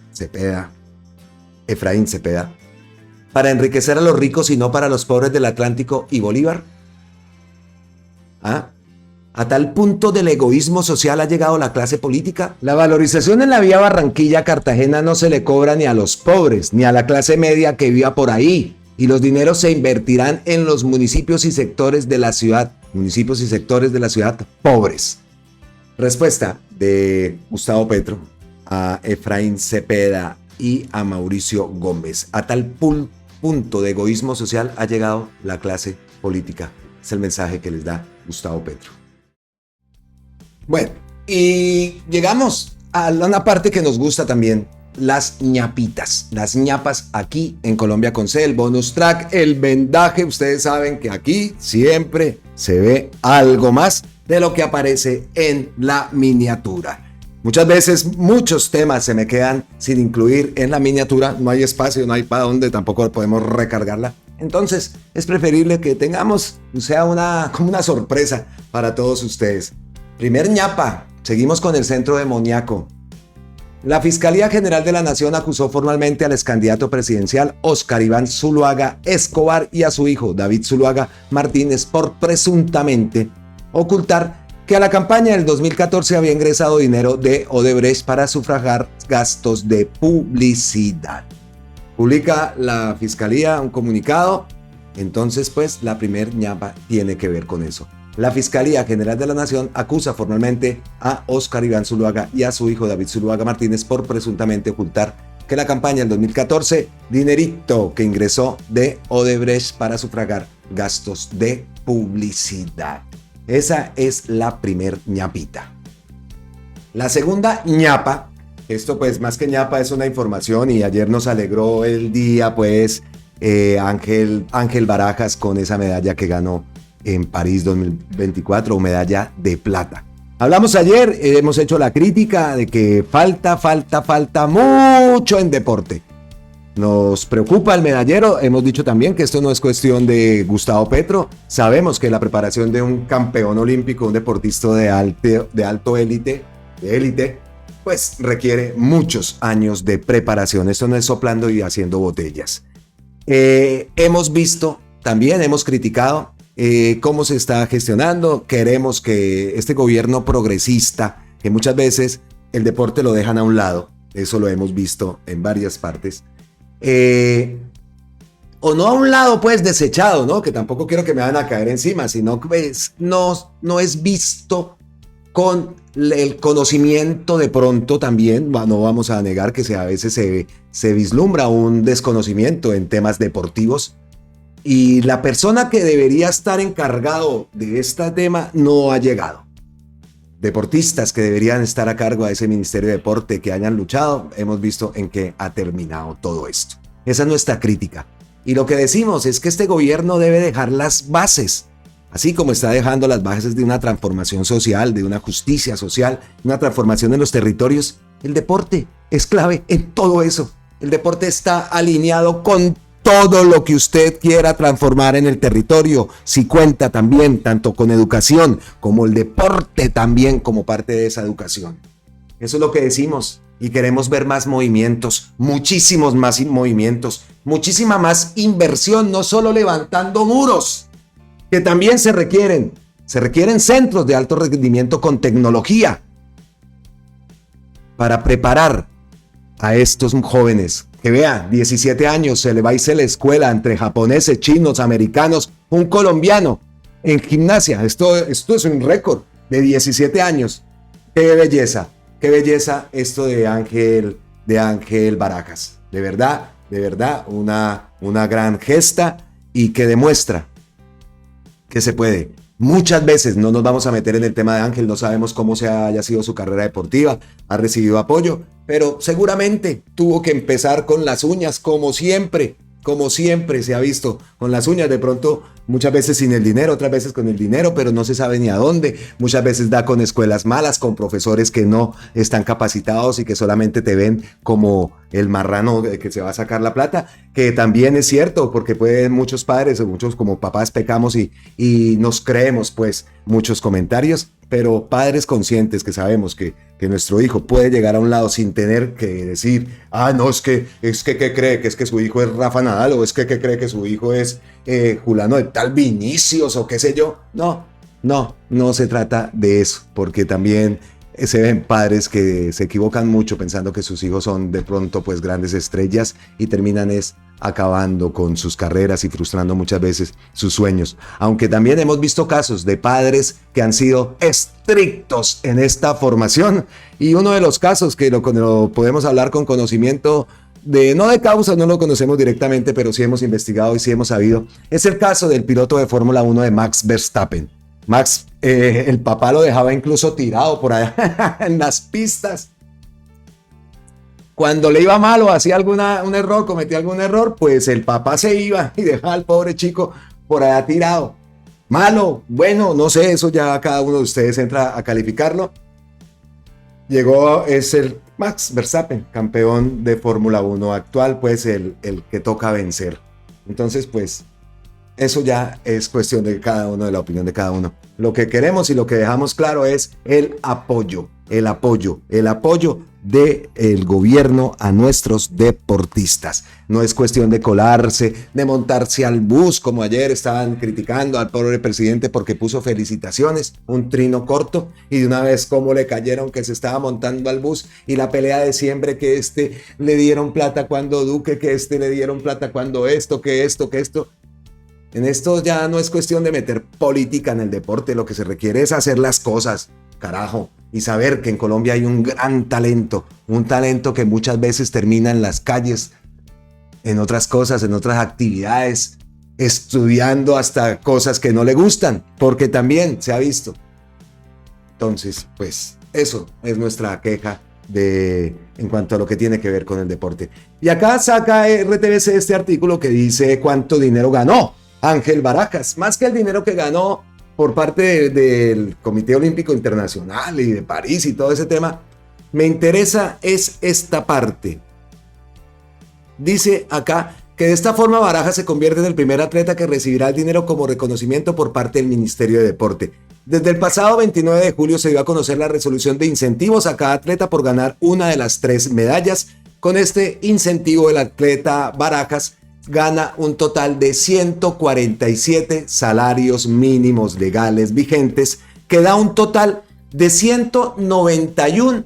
Efraín Cepeda, para enriquecer a los ricos y no para los pobres del Atlántico y Bolívar? A tal punto del egoísmo social ha llegado la clase política. La valorización en la vía Barranquilla-Cartagena no se le cobra ni a los pobres, ni a la clase media que viva por ahí. Y los dineros se invertirán en los municipios y sectores de la ciudad pobres. Respuesta de Gustavo Petro a Efraín Cepeda y a Mauricio Gómez. A tal punto de egoísmo social ha llegado la clase política. Es el mensaje que les da Gustavo Petro. Bueno, y llegamos a una parte que nos gusta también, las ñapitas, las ñapas aquí en Colombia con C, el bonus track, el vendaje. Ustedes saben que aquí siempre se ve algo más de lo que aparece en la miniatura. Muchas veces muchos temas se me quedan sin incluir en la miniatura, no hay espacio, no hay para dónde, tampoco podemos recargarla. Entonces es preferible que tengamos, como una sorpresa para todos ustedes. Primer ñapa, seguimos con el centro demoníaco. La Fiscalía General de la Nación acusó formalmente al excandidato presidencial Óscar Iván Zuluaga Escobar y a su hijo David Zuluaga Martínez por presuntamente ocultar que a la campaña del 2014 había ingresado dinero de Odebrecht para sufragar gastos de publicidad. Publica la Fiscalía un comunicado, entonces pues la primer ñapa tiene que ver con eso. La Fiscalía General de la Nación acusa formalmente a Óscar Iván Zuluaga y a su hijo David Zuluaga Martínez por presuntamente ocultar que la campaña del 2014, dinerito que ingresó de Odebrecht para sufragar gastos de publicidad. Esa es la primer ñapita. La segunda ñapa, esto pues más que ñapa es una información y ayer nos alegró el día pues Ángel Barajas con esa medalla que ganó en París 2024, medalla de plata. Hablamos ayer, hemos hecho la crítica de que falta mucho en deporte. Nos preocupa el medallero, hemos dicho también que esto no es cuestión de Gustavo Petro. Sabemos que la preparación de un campeón olímpico, un deportista de alto élite, pues requiere muchos años de preparación. Esto no es soplando y haciendo botellas. Hemos visto, también hemos criticado cómo se está gestionando. Queremos que este gobierno progresista, que muchas veces el deporte lo dejan a un lado, eso lo hemos visto en varias partes, o no a un lado pues desechado, ¿no? Que tampoco quiero que me van a caer encima, sino que no es visto con el conocimiento de pronto también. No vamos a negar que a veces se vislumbra un desconocimiento en temas deportivos. Y la persona que debería estar encargado de este tema no ha llegado. Deportistas que deberían estar a cargo de ese Ministerio de Deporte que hayan luchado, hemos visto en qué ha terminado todo esto. Esa es nuestra crítica. Y lo que decimos es que este gobierno debe dejar las bases, así como está dejando las bases de una transformación social, de una justicia social, una transformación en los territorios. El deporte es clave en todo eso. El deporte está alineado con todo lo que usted quiera transformar en el territorio, si cuenta también tanto con educación como el deporte también como parte de esa educación. Eso es lo que decimos y queremos ver más movimientos, muchísimos más movimientos, muchísima más inversión, no solo levantando muros, que también se requieren centros de alto rendimiento con tecnología para preparar a estos jóvenes. Que vea, 17 años, se le va a irse a la escuela entre japoneses, chinos, americanos, un colombiano en gimnasia. Esto es un récord de 17 años. Qué belleza esto de Ángel Barajas. De verdad, una gran gesta y que demuestra que se puede. Muchas veces no nos vamos a meter en el tema de Ángel, no sabemos cómo haya sido su carrera deportiva, ha recibido apoyo, pero seguramente tuvo que empezar con las uñas, como siempre se ha visto, con las uñas. De pronto muchas veces sin el dinero, otras veces con el dinero, pero no se sabe ni a dónde. Muchas veces da con escuelas malas, con profesores que no están capacitados y que solamente te ven como el marrano que se va a sacar la plata, que también es cierto, porque pueden muchos padres o muchos como papás pecamos y nos creemos pues muchos comentarios, pero padres conscientes que sabemos que nuestro hijo puede llegar a un lado sin tener que decir, no, ¿qué cree? ¿Que es que su hijo es Rafa Nadal? ¿O es que cree que su hijo es Julano de tal Vinicius o qué sé yo? No se trata de eso, porque también se ven padres que se equivocan mucho pensando que sus hijos son de pronto pues grandes estrellas y terminan acabando con sus carreras y frustrando muchas veces sus sueños. Aunque también hemos visto casos de padres que han sido estrictos en esta formación, y uno de los casos que lo podemos hablar con conocimiento no de causa, no lo conocemos directamente, pero sí hemos investigado y sí hemos sabido, es el caso del piloto de Fórmula 1 de Max Verstappen. Max, el papá lo dejaba incluso tirado por allá en las pistas. Cuando le iba mal o hacía un error, cometía algún error, pues el papá se iba y dejaba al pobre chico por allá tirado. Malo, bueno, no sé, eso ya cada uno de ustedes entra a calificarlo. Es el Max Verstappen, campeón de Fórmula 1 actual, pues el que toca vencer. Entonces, pues, eso ya es cuestión de cada uno, de la opinión de cada uno. Lo que queremos y lo que dejamos claro es el apoyo del gobierno a nuestros deportistas. No es cuestión de colarse, de montarse al bus, como ayer estaban criticando al pobre presidente porque puso felicitaciones, un trino corto, y de una vez cómo le cayeron que se estaba montando al bus, y la pelea de siempre, que le dieron plata cuando Duque, que le dieron plata cuando esto. En esto ya no es cuestión de meter política en el deporte, lo que se requiere es hacer las cosas, carajo, y saber que en Colombia hay un gran talento, un talento que muchas veces termina en las calles, en otras cosas, en otras actividades, estudiando hasta cosas que no le gustan, porque también se ha visto. Entonces, pues eso es nuestra queja en cuanto a lo que tiene que ver con el deporte. Y acá saca RTBC este artículo que dice cuánto dinero ganó Ángel Barajas, más que el dinero que ganó por parte del Comité Olímpico Internacional y de París y todo ese tema. Me interesa es esta parte. Dice acá que de esta forma Barajas se convierte en el primer atleta que recibirá el dinero como reconocimiento por parte del Ministerio de Deporte. Desde el pasado 29 de julio se dio a conocer la resolución de incentivos a cada atleta por ganar una de las 3 medallas. Con este incentivo, el atleta Barajas gana un total de 147 salarios mínimos legales vigentes, que da un total de 191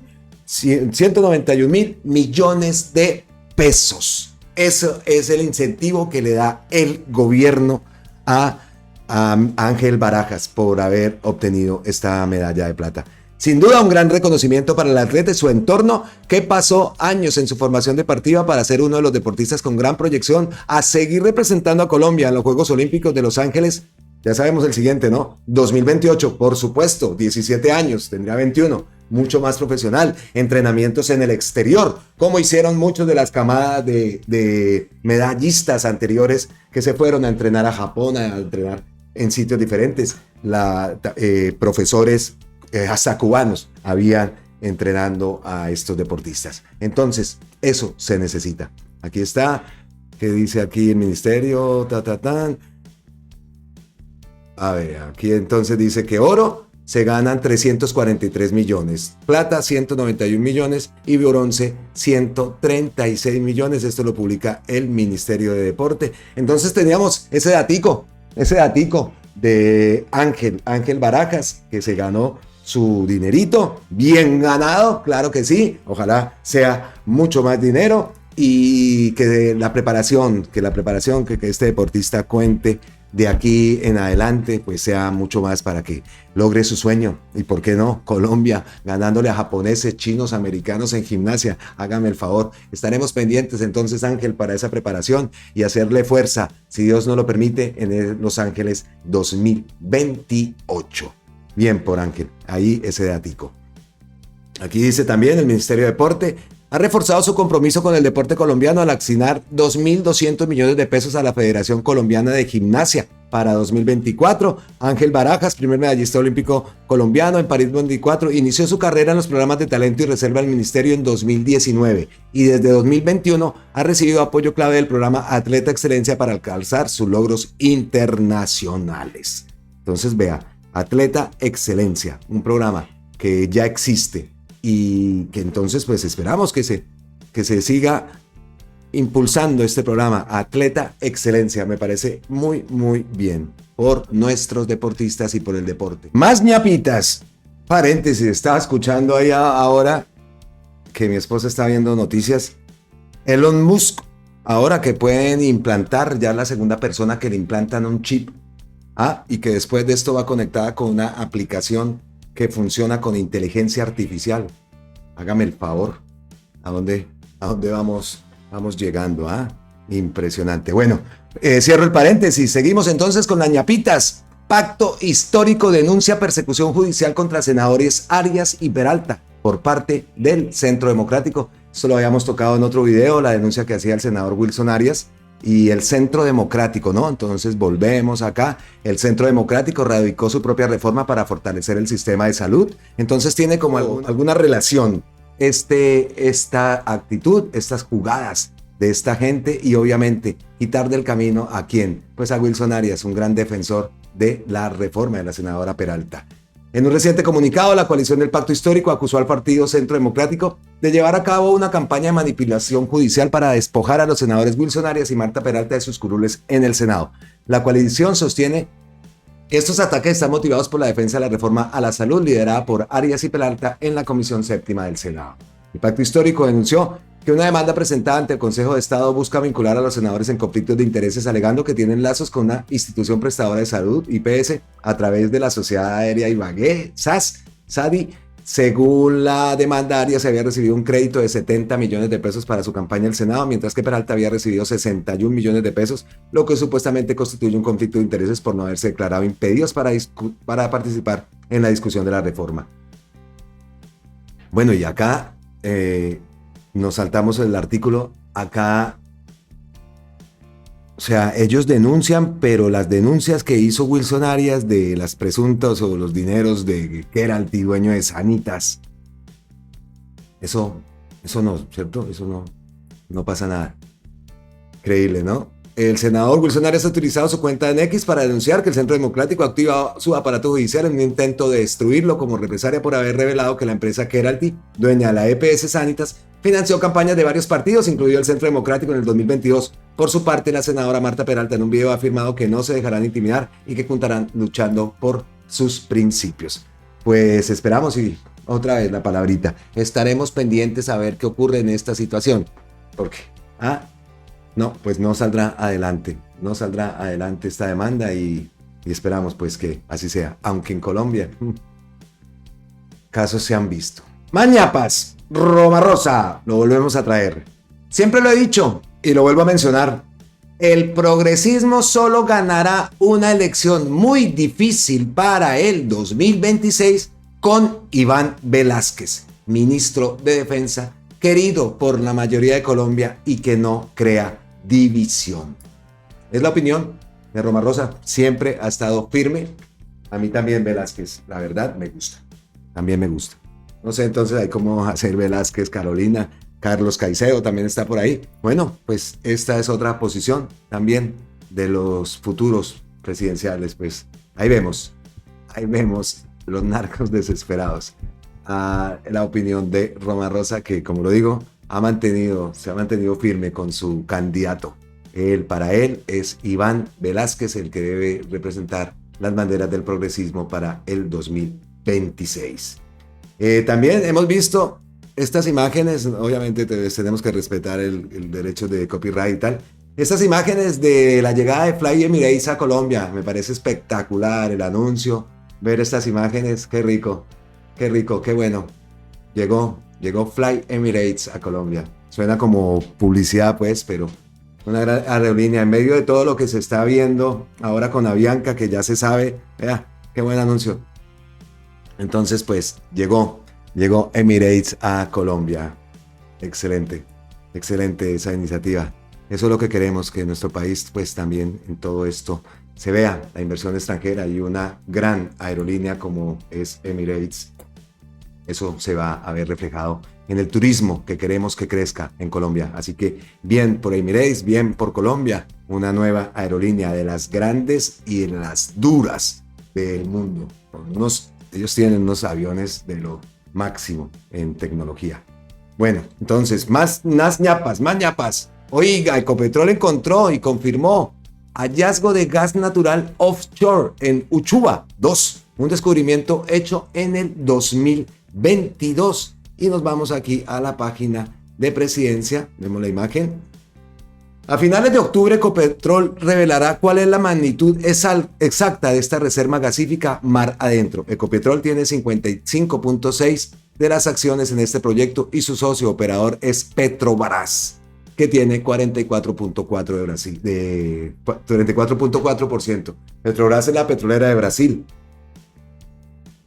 mil millones de pesos. Eso es el incentivo que le da el gobierno a Ángel Barajas por haber obtenido esta medalla de plata. Sin duda un gran reconocimiento para el atleta y su entorno, que pasó años en su formación deportiva para ser uno de los deportistas con gran proyección a seguir representando a Colombia en los Juegos Olímpicos de Los Ángeles. Ya sabemos el siguiente, ¿no? 2028, por supuesto, 17 años, tendría 21, mucho más profesional, entrenamientos en el exterior, como hicieron muchos de las camadas de medallistas anteriores que se fueron a entrenar a Japón, a entrenar en sitios diferentes, profesores hasta cubanos habían entrenando a estos deportistas. Entonces, eso se necesita. Aquí está, que dice aquí el ministerio, A ver, aquí entonces dice que oro se ganan 343 millones, plata 191 millones y bronce 136 millones. Esto lo publica el Ministerio de Deporte. Entonces teníamos ese datico de Ángel Barajas, que se ganó su dinerito, bien ganado, claro que sí, ojalá sea mucho más dinero, y que la preparación que este deportista cuente de aquí en adelante pues sea mucho más para que logre su sueño. Y por qué no, Colombia ganándole a japoneses, chinos, americanos en gimnasia, hágame el favor. Estaremos pendientes entonces, Ángel, para esa preparación y hacerle fuerza, si Dios nos lo permite, en Los Ángeles 2028. Bien por Ángel, ahí ese datico. Aquí dice también el Ministerio de Deporte ha reforzado su compromiso con el deporte colombiano al asignar 2.200 millones de pesos a la Federación Colombiana de Gimnasia para 2024. Ángel Barajas, primer medallista olímpico colombiano en París 24, inició su carrera en los programas de talento y reserva del ministerio en 2019 y desde 2021 ha recibido apoyo clave del programa Atleta Excelencia para alcanzar sus logros internacionales. Entonces vea, Atleta Excelencia, un programa que ya existe y que entonces pues esperamos que se siga impulsando este programa Atleta Excelencia. Me parece muy muy bien por nuestros deportistas y por el deporte. Más ñapitas. Paréntesis, estaba escuchando ahí ahora que mi esposa está viendo noticias. Elon Musk, ahora que pueden implantar, ya la segunda persona que le implantan un chip. Y que después de esto va conectada con una aplicación que funciona con inteligencia artificial. Hágame el favor. ¿A dónde vamos llegando? Impresionante. Bueno, cierro el paréntesis. Seguimos entonces con las ñapitas. Pacto histórico denuncia persecución judicial contra senadores Arias y Peralta por parte del Centro Democrático. Esto lo habíamos tocado en otro video, la denuncia que hacía el senador Wilson Arias y el Centro Democrático, ¿no? Entonces volvemos acá. El Centro Democrático radicó su propia reforma para fortalecer el sistema de salud. Entonces tiene como alguna relación esta actitud, estas jugadas de esta gente y obviamente quitar del camino ¿a quién? Pues a Wilson Arias, un gran defensor de la reforma de la senadora Peralta. En un reciente comunicado, la coalición del Pacto Histórico acusó al Partido Centro Democrático de llevar a cabo una campaña de manipulación judicial para despojar a los senadores Wilson Arias y Marta Peralta de sus curules en el Senado. La coalición sostiene que estos ataques están motivados por la defensa de la reforma a la salud liderada por Arias y Peralta en la Comisión Séptima del Senado. El Pacto Histórico denunció que una demanda presentada ante el Consejo de Estado busca vincular a los senadores en conflictos de intereses alegando que tienen lazos con una institución prestadora de salud, IPS, a través de la Sociedad Aérea Ibagué, SAS, SADI. Según la demanda, Arias había recibido un crédito de 70 millones de pesos para su campaña en el Senado, mientras que Peralta había recibido 61 millones de pesos, lo que supuestamente constituye un conflicto de intereses por no haberse declarado impedidos para participar en la discusión de la reforma. Bueno, y acá nos saltamos el artículo. Acá, o sea, ellos denuncian, pero las denuncias que hizo Wilson Arias de las presuntas o los dineros de Keralt, dueño de Sanitas, eso no, ¿cierto? Eso no pasa nada. Increíble, ¿no? El senador Wilson Arias ha utilizado su cuenta en X para denunciar que el Centro Democrático ha activado su aparato judicial en un intento de destruirlo como represalia por haber revelado que la empresa Keralt, dueña de la EPS Sanitas, financió campañas de varios partidos, incluido el Centro Democrático en el 2022. Por su parte, la senadora Marta Peralta en un video ha afirmado que no se dejarán intimidar y que continuarán luchando por sus principios. Pues esperamos y otra vez la palabrita. Estaremos pendientes a ver qué ocurre en esta situación. Porque, no, pues no saldrá adelante esta demanda y esperamos pues que así sea. Aunque en Colombia casos se han visto. Mañapas, Roma Rosa, lo volvemos a traer. Siempre lo he dicho y lo vuelvo a mencionar. El progresismo solo ganará una elección muy difícil para el 2026 con Iván Velásquez, ministro de Defensa, querido por la mayoría de Colombia y que no crea división. Es la opinión de Roma Rosa, siempre ha estado firme. A mí también Velásquez, la verdad, me gusta. También me gusta. No sé entonces hay cómo hacer Velásquez, Carolina, Carlos Caicedo también está por ahí. Bueno, pues esta es otra posición también de los futuros presidenciales. Pues ahí vemos los narcos desesperados. La opinión de Roma Rosa que, como lo digo, se ha mantenido firme con su candidato. Para él es Iván Velásquez el que debe representar las banderas del progresismo para el 2026. También hemos visto estas imágenes, obviamente tenemos que respetar el derecho de copyright y tal. Estas imágenes de la llegada de Fly Emirates a Colombia, me parece espectacular el anuncio. Ver estas imágenes, qué rico, qué bueno. Llegó Fly Emirates a Colombia. Suena como publicidad pues, pero una gran aerolínea en medio de todo lo que se está viendo ahora con Avianca, que ya se sabe. Vea, qué buen anuncio. Entonces pues llegó Emirates a Colombia. excelente, excelente esa iniciativa. Eso es lo que queremos, que en nuestro país pues también en todo esto se vea la inversión extranjera y una gran aerolínea como es Emirates. Eso se va a ver reflejado en el turismo que queremos que crezca en Colombia. Así que bien por Emirates, bien por Colombia, una nueva aerolínea de las grandes y de las duras del mundo. Ellos tienen unos aviones de lo máximo en tecnología. Bueno, entonces, más ñapas. Oiga, Ecopetrol encontró y confirmó hallazgo de gas natural offshore en Uchuva 2, un descubrimiento hecho en el 2022. Y nos vamos aquí a la página de Presidencia, vemos la imagen. A finales de octubre, Ecopetrol revelará cuál es la magnitud exacta de esta reserva gasífica mar adentro. Ecopetrol tiene 55.6% de las acciones en este proyecto y su socio operador es Petrobras, que tiene 44.4%. Petrobras es la petrolera de Brasil.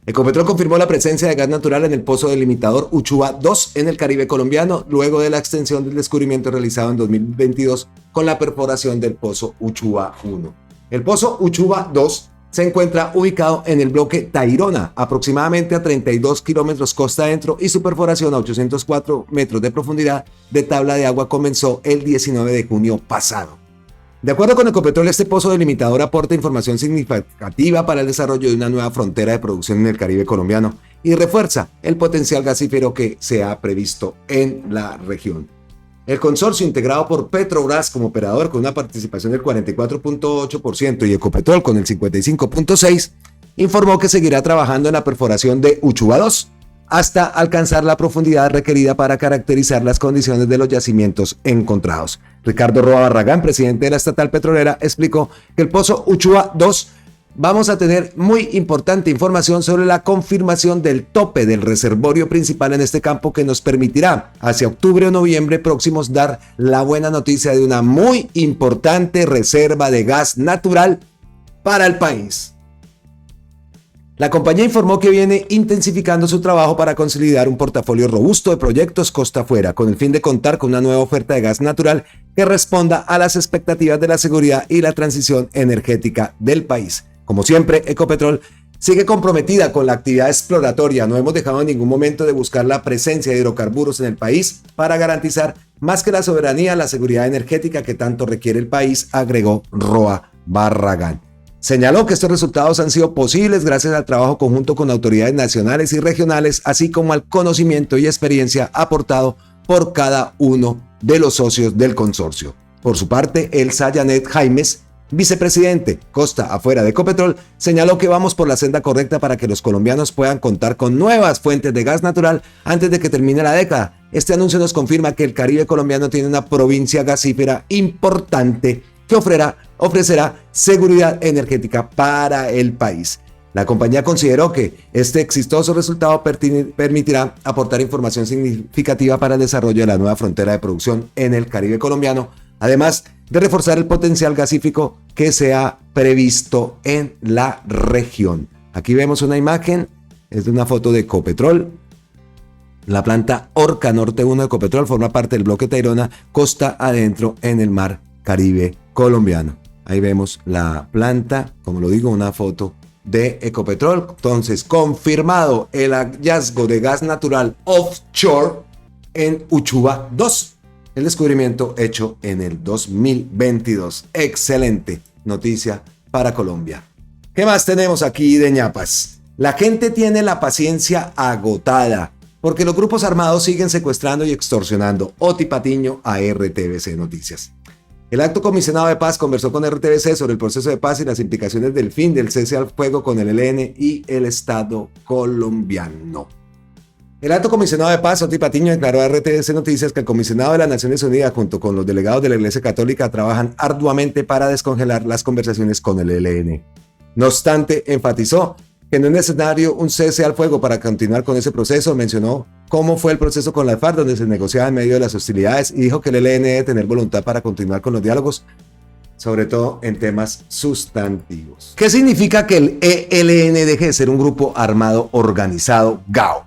Ecopetrol confirmó la presencia de gas natural en el pozo delimitador Uchuva 2 en el Caribe colombiano, luego de la extensión del descubrimiento realizado en 2022 con la perforación del pozo Uchuva 1. El pozo Uchuva 2 se encuentra ubicado en el bloque Tayrona, aproximadamente a 32 kilómetros costa adentro, y su perforación a 804 metros de profundidad de tabla de agua comenzó el 19 de junio pasado. De acuerdo con Ecopetrol, este pozo delimitador aporta información significativa para el desarrollo de una nueva frontera de producción en el Caribe colombiano y refuerza el potencial gasífero que se ha previsto en la región. El consorcio, integrado por Petrobras como operador con una participación del 44.8% y Ecopetrol con el 55.6%, informó que seguirá trabajando en la perforación de Uchuva 2 hasta alcanzar la profundidad requerida para caracterizar las condiciones de los yacimientos encontrados. Ricardo Roa Barragán, presidente de la estatal petrolera, explicó que el pozo Uchuva 2 vamos a tener muy importante información sobre la confirmación del tope del reservorio principal en este campo, que nos permitirá hacia octubre o noviembre próximos dar la buena noticia de una muy importante reserva de gas natural para el país. La compañía informó que viene intensificando su trabajo para consolidar un portafolio robusto de proyectos costa afuera, con el fin de contar con una nueva oferta de gas natural que responda a las expectativas de la seguridad y la transición energética del país. Como siempre, Ecopetrol sigue comprometida con la actividad exploratoria. No hemos dejado en ningún momento de buscar la presencia de hidrocarburos en el país para garantizar más que la soberanía, la seguridad energética que tanto requiere el país, agregó Roa Barragán. Señaló que estos resultados han sido posibles gracias al trabajo conjunto con autoridades nacionales y regionales, así como al conocimiento y experiencia aportado por cada uno de los socios del consorcio. Por su parte, Elsa Janet Jaimes, vicepresidente costa afuera de Ecopetrol, señaló que vamos por la senda correcta para que los colombianos puedan contar con nuevas fuentes de gas natural antes de que termine la década. Este anuncio nos confirma que el Caribe colombiano tiene una provincia gasífera importante que ofrecerá seguridad energética para el país. La compañía consideró que este exitoso resultado permitirá aportar información significativa para el desarrollo de la nueva frontera de producción en el Caribe colombiano, además de reforzar el potencial gasífico que se ha previsto en la región. Aquí vemos una imagen, es de una foto de Ecopetrol. La planta Orca Norte 1 de Ecopetrol forma parte del bloque Tayrona, costa adentro en el mar Caribe colombiano. Ahí vemos la planta, como lo digo, una foto de Ecopetrol. Entonces, confirmado el hallazgo de gas natural offshore en Uchuva 2. El descubrimiento hecho en el 2022. Excelente noticia para Colombia. ¿Qué más tenemos aquí de ñapas? La gente tiene la paciencia agotada porque los grupos armados siguen secuestrando y extorsionando. Oti Patiño a RTBC Noticias. El Alto Comisionado de Paz conversó con RTBC sobre el proceso de paz y las implicaciones del fin del cese al fuego con el ELN y el Estado colombiano. El Alto Comisionado de Paz, Oti Patiño, declaró a RTBC Noticias que el Comisionado de las Naciones Unidas junto con los delegados de la Iglesia Católica trabajan arduamente para descongelar las conversaciones con el ELN. No obstante, enfatizó que no es necesario un cese al fuego para continuar con ese proceso. Mencionó cómo fue el proceso con la FARC, donde se negociaba en medio de las hostilidades, y dijo que el ELN debe tener voluntad para continuar con los diálogos, sobre todo en temas sustantivos. ¿Qué significa que el ELN deje de ser un grupo armado organizado GAO?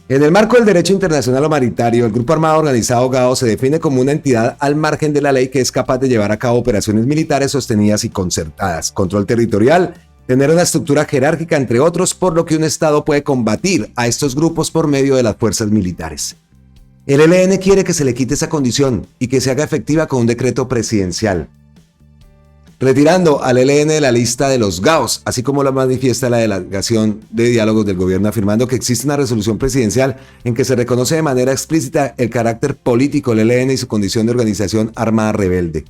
En el marco del derecho internacional humanitario, el Grupo Armado Organizado GAO se define como una entidad al margen de la ley que es capaz de llevar a cabo operaciones militares sostenidas y concertadas, control territorial, tener una estructura jerárquica, entre otros, por lo que un Estado puede combatir a estos grupos por medio de las fuerzas militares. El ELN quiere que se le quite esa condición y que se haga efectiva con un decreto presidencial, retirando al ELN de la lista de los GAOs, así como lo manifiesta la Delegación de Diálogos del Gobierno, afirmando que existe una resolución presidencial en que se reconoce de manera explícita el carácter político del ELN y su condición de organización armada rebelde.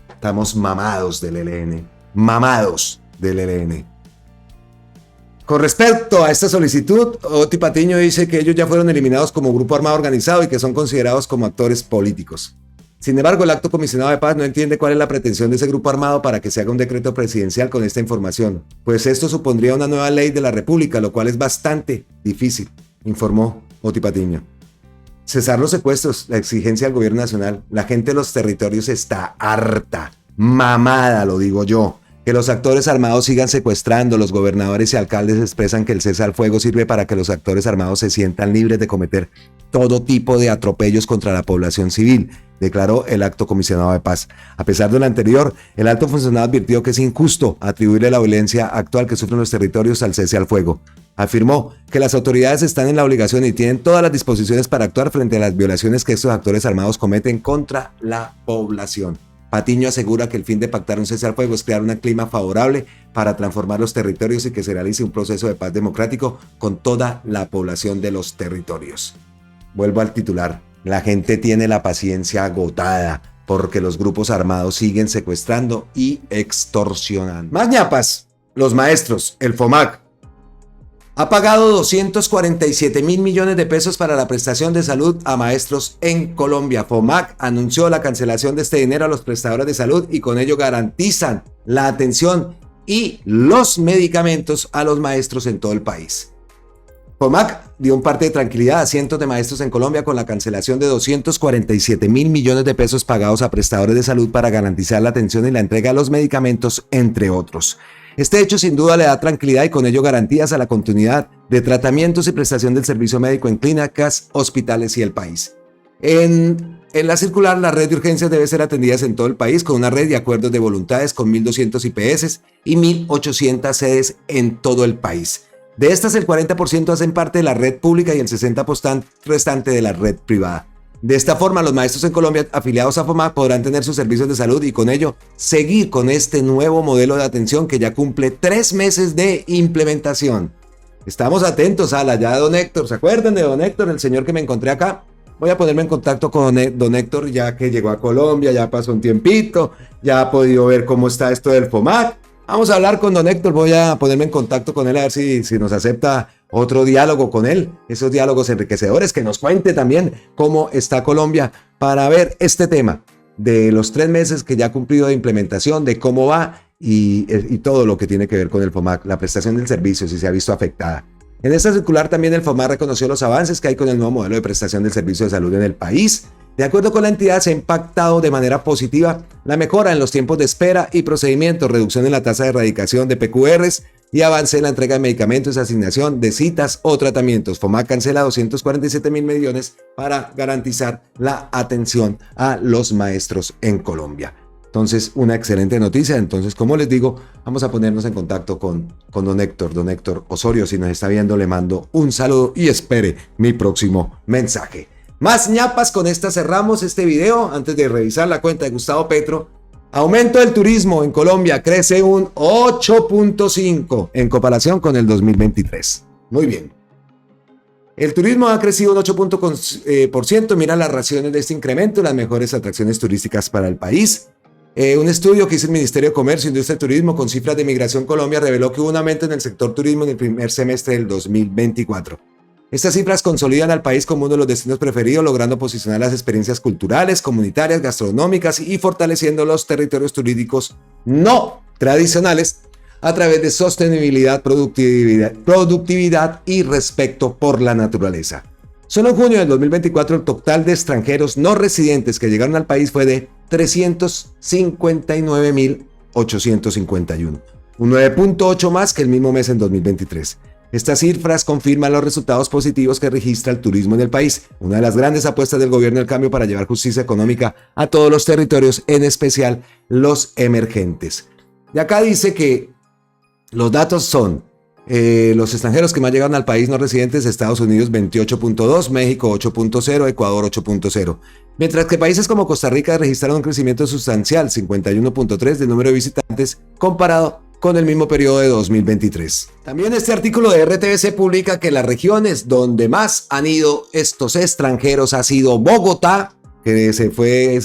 Estamos mamados del ELN, mamados del ELN. Con respecto a esta solicitud, Oti Patiño dice que ellos ya fueron eliminados como grupo armado organizado y que son considerados como actores políticos. Sin embargo, el Alto Comisionado de Paz no entiende cuál es la pretensión de ese grupo armado para que se haga un decreto presidencial con esta información, pues esto supondría una nueva ley de la República, lo cual es bastante difícil, informó Oti Patiño. Cesar los secuestros, la exigencia del gobierno nacional. La gente de los territorios está harta, mamada, lo digo yo. Que los actores armados sigan secuestrando. Los gobernadores y alcaldes expresan que el cese al fuego sirve para que los actores armados se sientan libres de cometer todo tipo de atropellos contra la población civil, declaró el Alto Comisionado de Paz. A pesar de lo anterior, el alto funcionario advirtió que es injusto atribuirle la violencia actual que sufren los territorios al cese al fuego. Afirmó que las autoridades están en la obligación y tienen todas las disposiciones para actuar frente a las violaciones que estos actores armados cometen contra la población. Patiño asegura que el fin de pactar un cese al fuego es crear un clima favorable para transformar los territorios y que se realice un proceso de paz democrático con toda la población de los territorios. Vuelvo al titular. La gente tiene la paciencia agotada porque los grupos armados siguen secuestrando y extorsionando. Más ñapas, los maestros, el FOMAC, ha pagado 247 mil millones de pesos para la prestación de salud a maestros en Colombia. FOMAC anunció la cancelación de este dinero a los prestadores de salud y con ello garantizan la atención y los medicamentos a los maestros en todo el país. FOMAC dio un parte de tranquilidad a cientos de maestros en Colombia con la cancelación de 247 mil millones de pesos pagados a prestadores de salud para garantizar la atención y la entrega de los medicamentos, entre otros. Este hecho sin duda le da tranquilidad y con ello garantías a la continuidad de tratamientos y prestación del servicio médico en clínicas, hospitales y el país. En la circular, la red de urgencias debe ser atendidas en todo el país con una red de acuerdos de voluntades con 1.200 IPS y 1.800 sedes en todo el país. De estas, el 40% hacen parte de la red pública y el 60% restante de la red privada. De esta forma, los maestros en Colombia afiliados a FOMAC podrán tener sus servicios de salud y con ello seguir con este nuevo modelo de atención que ya cumple 3 meses de implementación. Estamos atentos a la ya de don Héctor. ¿Se acuerdan de don Héctor, el señor que me encontré acá? Voy a ponerme en contacto con don Héctor ya que llegó a Colombia, ya pasó un tiempito, ya ha podido ver cómo está esto del FOMAC. Vamos a hablar con don Héctor, voy a ponerme en contacto con él a ver si nos acepta otro diálogo con él, esos diálogos enriquecedores, que nos cuente también cómo está Colombia para ver este tema de los 3 meses que ya ha cumplido de implementación, de cómo va y todo lo que tiene que ver con el FOMAC, la prestación del servicio, si se ha visto afectada. En esta circular también el FOMAC reconoció los avances que hay con el nuevo modelo de prestación del servicio de salud en el país. De acuerdo con la entidad, se ha impactado de manera positiva la mejora en los tiempos de espera y procedimientos, reducción en la tasa de erradicación de PQRs y avance en la entrega de medicamentos, asignación de citas o tratamientos. FOMAC cancela 247 mil millones para garantizar la atención a los maestros en Colombia. Entonces, una excelente noticia. Entonces, como les digo, vamos a ponernos en contacto con don Héctor Osorio. Si nos está viendo, le mando un saludo y espere mi próximo mensaje. Más ñapas, con esta cerramos este video. Antes de revisar la cuenta de Gustavo Petro, aumento del turismo en Colombia crece un 8.5 en comparación con el 2023. Muy bien. El turismo ha crecido un 8%. Mira las razones de este incremento, las mejores atracciones turísticas para el país. Un estudio que hizo el Ministerio de Comercio, Industria y Turismo con cifras de Migración Colombia reveló que hubo un aumento en el sector turismo en el primer semestre del 2024. Estas cifras consolidan al país como uno de los destinos preferidos, logrando posicionar las experiencias culturales, comunitarias, gastronómicas y fortaleciendo los territorios turísticos no tradicionales a través de sostenibilidad, productividad y respeto por la naturaleza. Solo en junio del 2024 el total de extranjeros no residentes que llegaron al país fue de 359.851, un 9.8 más que el mismo mes en 2023. Estas cifras confirman los resultados positivos que registra el turismo en el país, una de las grandes apuestas del gobierno del cambio para llevar justicia económica a todos los territorios, en especial los emergentes. Y acá dice que los datos son los extranjeros que más llegaron al país no residentes: Estados Unidos 28.2, México 8.0, Ecuador 8.0. Mientras que países como Costa Rica registraron un crecimiento sustancial, 51.3 del número de visitantes comparado con el mismo periodo de 2023. También este artículo de RTBC publica que las regiones donde más han ido estos extranjeros ha sido Bogotá, que se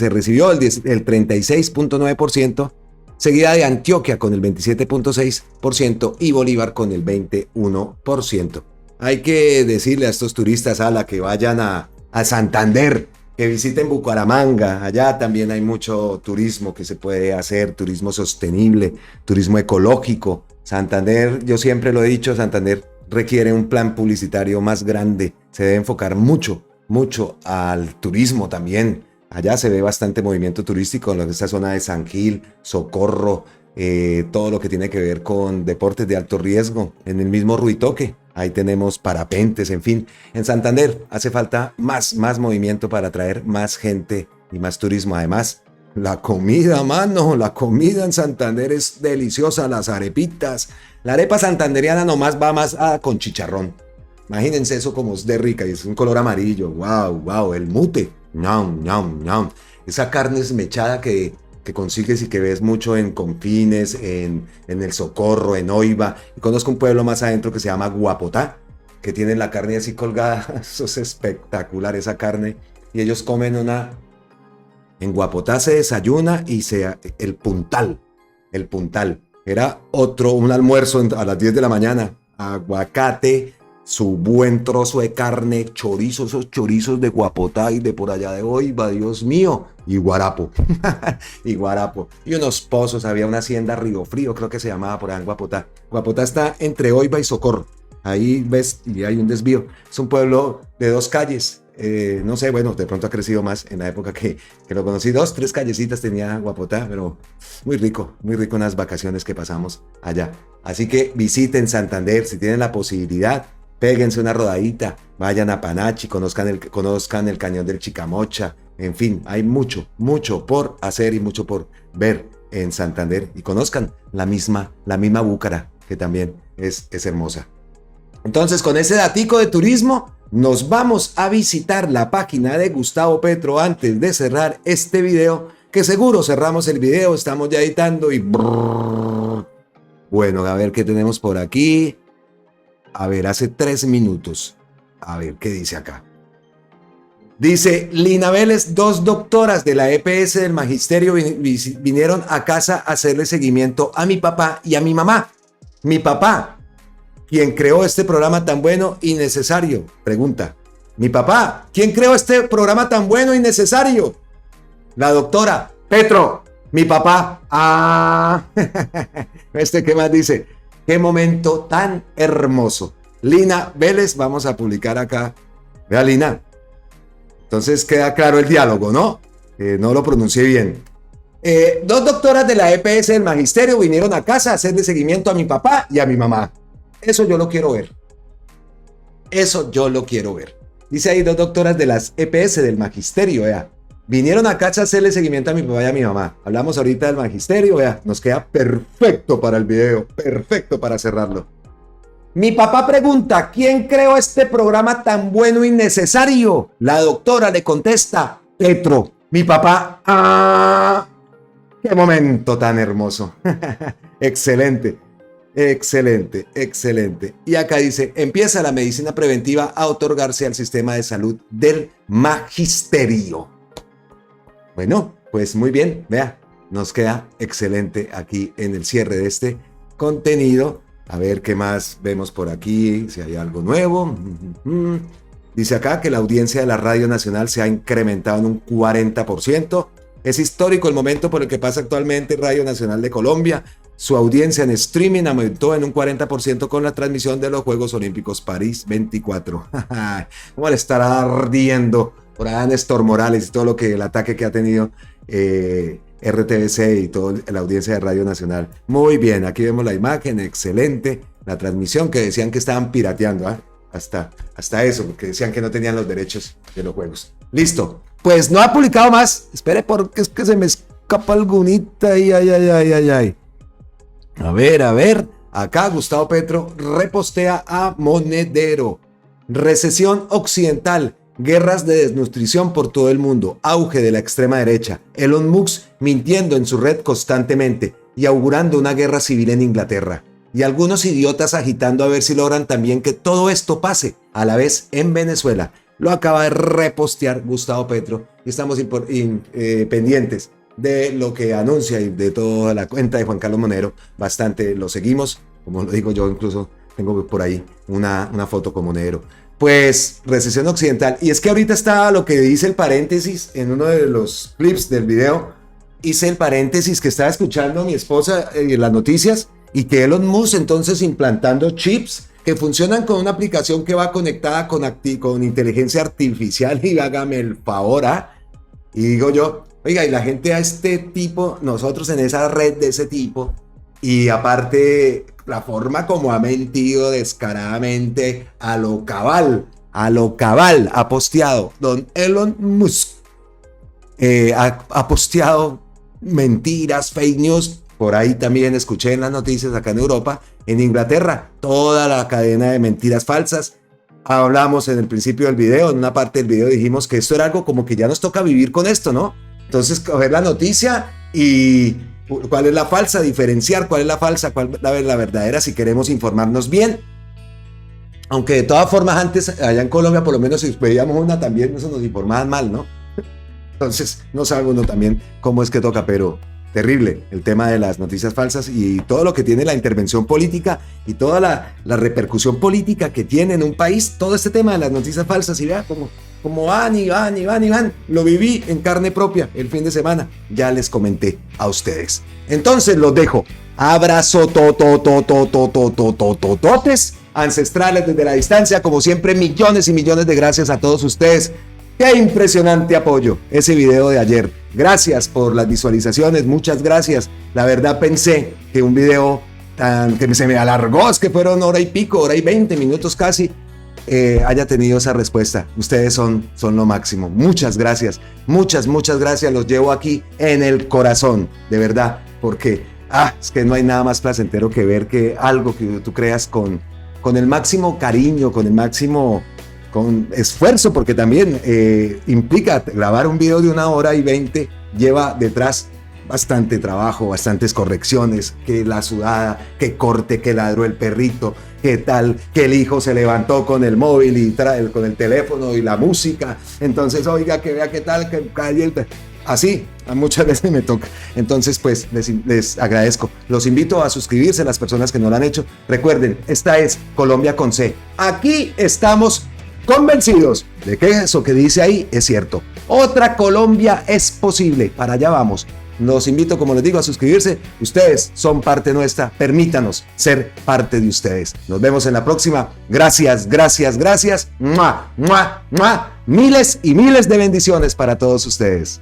recibió el 36.9%, seguida de Antioquia con el 27.6% y Bolívar con el 21%. Hay que decirle a estos turistas que vayan a Santander, que visiten Bucaramanga. Allá también hay mucho turismo que se puede hacer, turismo sostenible, turismo ecológico. Santander, yo siempre lo he dicho, Santander requiere un plan publicitario más grande. Se debe enfocar mucho al turismo también. Allá se ve bastante movimiento turístico en esta zona de San Gil, Socorro, todo lo que tiene que ver con deportes de alto riesgo. En el mismo Ruitoque, ahí tenemos parapentes, en fin. En Santander hace falta más movimiento para atraer más gente y más turismo. Además, la comida, mano, la comida en Santander es deliciosa, las arepitas. La arepa santanderiana nomás va más con chicharrón. Imagínense eso como es de rica y es un color amarillo. Wow, el mute. Ñam, ñam, ñam. Esa carne esmechada que consigues y que ves mucho en Confines, en el Socorro, en Oiva. Y conozco un pueblo más adentro que se llama Guapotá, que tienen la carne así colgada. Eso es espectacular, esa carne. Y ellos comen en Guapotá se desayuna y el puntal. Era un almuerzo a las 10 de la mañana. Aguacate, su buen trozo de carne, chorizo, esos chorizos de Guapotá y de por allá de Oiva, Dios mío, y guarapo, y unos pozos. Había una hacienda Río Frío, creo que se llamaba por allá en Guapotá. Guapotá está entre Oiva y Socorro, ahí ves, y hay un desvío. Es un pueblo de 2 calles, no sé, bueno, de pronto ha crecido más en la época que lo conocí. 2, 3 callecitas tenía Guapotá, pero muy rico en las vacaciones que pasamos allá. Así que visiten Santander si tienen la posibilidad. Péguense una rodadita, vayan a Panachi, conozcan el cañón del Chicamocha. En fin, hay mucho por hacer y mucho por ver en Santander. Y conozcan la misma Búcara, que también es hermosa. Entonces, con ese datico de turismo, nos vamos a visitar la página de Gustavo Petro antes de cerrar este video, que seguro cerramos el video, estamos ya editando y... Bueno, a ver qué tenemos por aquí. A ver, hace 3 minutos. A ver, ¿qué dice acá? Dice, Lina Vélez, 2 doctoras de la EPS del Magisterio vinieron a casa a hacerle seguimiento a mi papá y a mi mamá. Mi papá, quien creó este programa tan bueno y necesario. Pregunta, mi papá, ¿quién creó este programa tan bueno y necesario? La doctora, Petro, mi papá. ¿Qué más dice? ¡Qué momento tan hermoso! Lina Vélez, vamos a publicar acá. Vea, Lina. Entonces queda claro el diálogo, ¿no? No lo pronuncié bien. 2 doctoras de la EPS del Magisterio vinieron a casa a hacerle seguimiento a mi papá y a mi mamá. Eso yo lo quiero ver. Dice ahí 2 doctoras de las EPS del Magisterio, vea. Vinieron a casa a hacerle seguimiento a mi papá y a mi mamá. Hablamos ahorita del Magisterio, vea, nos queda perfecto para el video, perfecto para cerrarlo. Mi papá pregunta, ¿quién creó este programa tan bueno y necesario? La doctora le contesta, Petro. Mi papá, ¡qué momento tan hermoso! Excelente. Y acá dice, empieza la medicina preventiva a otorgarse al sistema de salud del Magisterio. Bueno, pues muy bien, vea, nos queda excelente aquí en el cierre de este contenido. A ver qué más vemos por aquí, si hay algo nuevo. Dice acá que la audiencia de la Radio Nacional se ha incrementado en un 40%. Es histórico el momento por el que pasa actualmente Radio Nacional de Colombia. Su audiencia en streaming aumentó en un 40% con la transmisión de los Juegos Olímpicos París 24. ¿Cómo le estará ardiendo por allá Néstor Morales y todo el ataque que ha tenido RTBC y toda la audiencia de Radio Nacional? Muy bien, aquí vemos la imagen, excelente. la transmisión, que decían que estaban pirateando, ¿eh? Hasta eso, porque decían que no tenían los derechos de los juegos. Listo. Pues no ha publicado más. Espere, porque es que se me escapa algunita. Ay. A ver. Acá Gustavo Petro repostea a Monedero. Recesión occidental. Guerras de desnutrición por todo el mundo. Auge de la extrema derecha. Elon Musk mintiendo en su red constantemente y augurando una guerra civil en Inglaterra. Y algunos idiotas agitando a ver si logran también que todo esto pase a la vez en Venezuela. Lo acaba de repostear Gustavo Petro y estamos pendientes de lo que anuncia y de toda la cuenta de Juan Carlos Monedero. Bastante lo seguimos, como lo digo yo, incluso tengo por ahí una foto con Monedero. Pues recesión occidental. Y es que ahorita está lo que dice el paréntesis en uno de los clips del video. Hice el paréntesis que estaba escuchando a mi esposa en las noticias. Y que Elon Musk entonces implantando chips que funcionan con una aplicación que va conectada con inteligencia artificial, y hágame el favor, ¿ah? Y digo yo, oiga, y la gente a este tipo, nosotros en esa red de ese tipo, y aparte la forma como ha mentido descaradamente a lo cabal ha posteado don Elon Musk, ha posteado mentiras, fake news. Por ahí también escuché en las noticias acá en Europa, en Inglaterra, toda la cadena de mentiras falsas. Hablamos en el principio del video, en una parte del video dijimos que esto era algo como que ya nos toca vivir con esto, ¿no? Entonces, coger la noticia y cuál es la falsa, diferenciar cuál es la falsa, cuál es la verdadera, si queremos informarnos bien. Aunque de todas formas antes, allá en Colombia, por lo menos si veíamos una también, eso nos informaban mal, ¿no? Entonces, no sabe uno también cómo es que toca, pero terrible el tema de las noticias falsas y todo lo que tiene la intervención política y toda la repercusión política que tiene en un país, todo este tema de las noticias falsas. Y vea como van. Lo viví en carne propia el fin de semana, ya les comenté a ustedes. Entonces los dejo. Abrazo totes ancestrales desde la distancia. Como siempre, millones y millones de gracias a todos ustedes. ¡Qué impresionante apoyo ese video de ayer! Gracias por las visualizaciones, muchas gracias. La verdad pensé que un video que se me alargó, es que fueron hora y pico, hora y 20 minutos casi, haya tenido esa respuesta. Ustedes son lo máximo. Muchas gracias, muchas gracias. Los llevo aquí en el corazón, de verdad, porque es que no hay nada más placentero que ver que algo que tú creas con el máximo cariño, con esfuerzo, porque también implica grabar un video de 1 hora y 20, lleva detrás bastante trabajo, bastantes correcciones, que la sudada, que corte, que ladró el perrito, que tal, que el hijo se levantó con el móvil y con el teléfono y la música, entonces oiga, que vea qué tal, que así, muchas veces me toca. Entonces, pues, les agradezco. Los invito a suscribirse, las personas que no lo han hecho. Recuerden, esta es Colombia con C. Aquí estamos convencidos de que eso que dice ahí es cierto. Otra Colombia es posible. Para allá vamos. Los invito, como les digo, a suscribirse. Ustedes son parte nuestra. Permítanos ser parte de ustedes. Nos vemos en la próxima. Gracias. ¡Mua! Miles y miles de bendiciones para todos ustedes.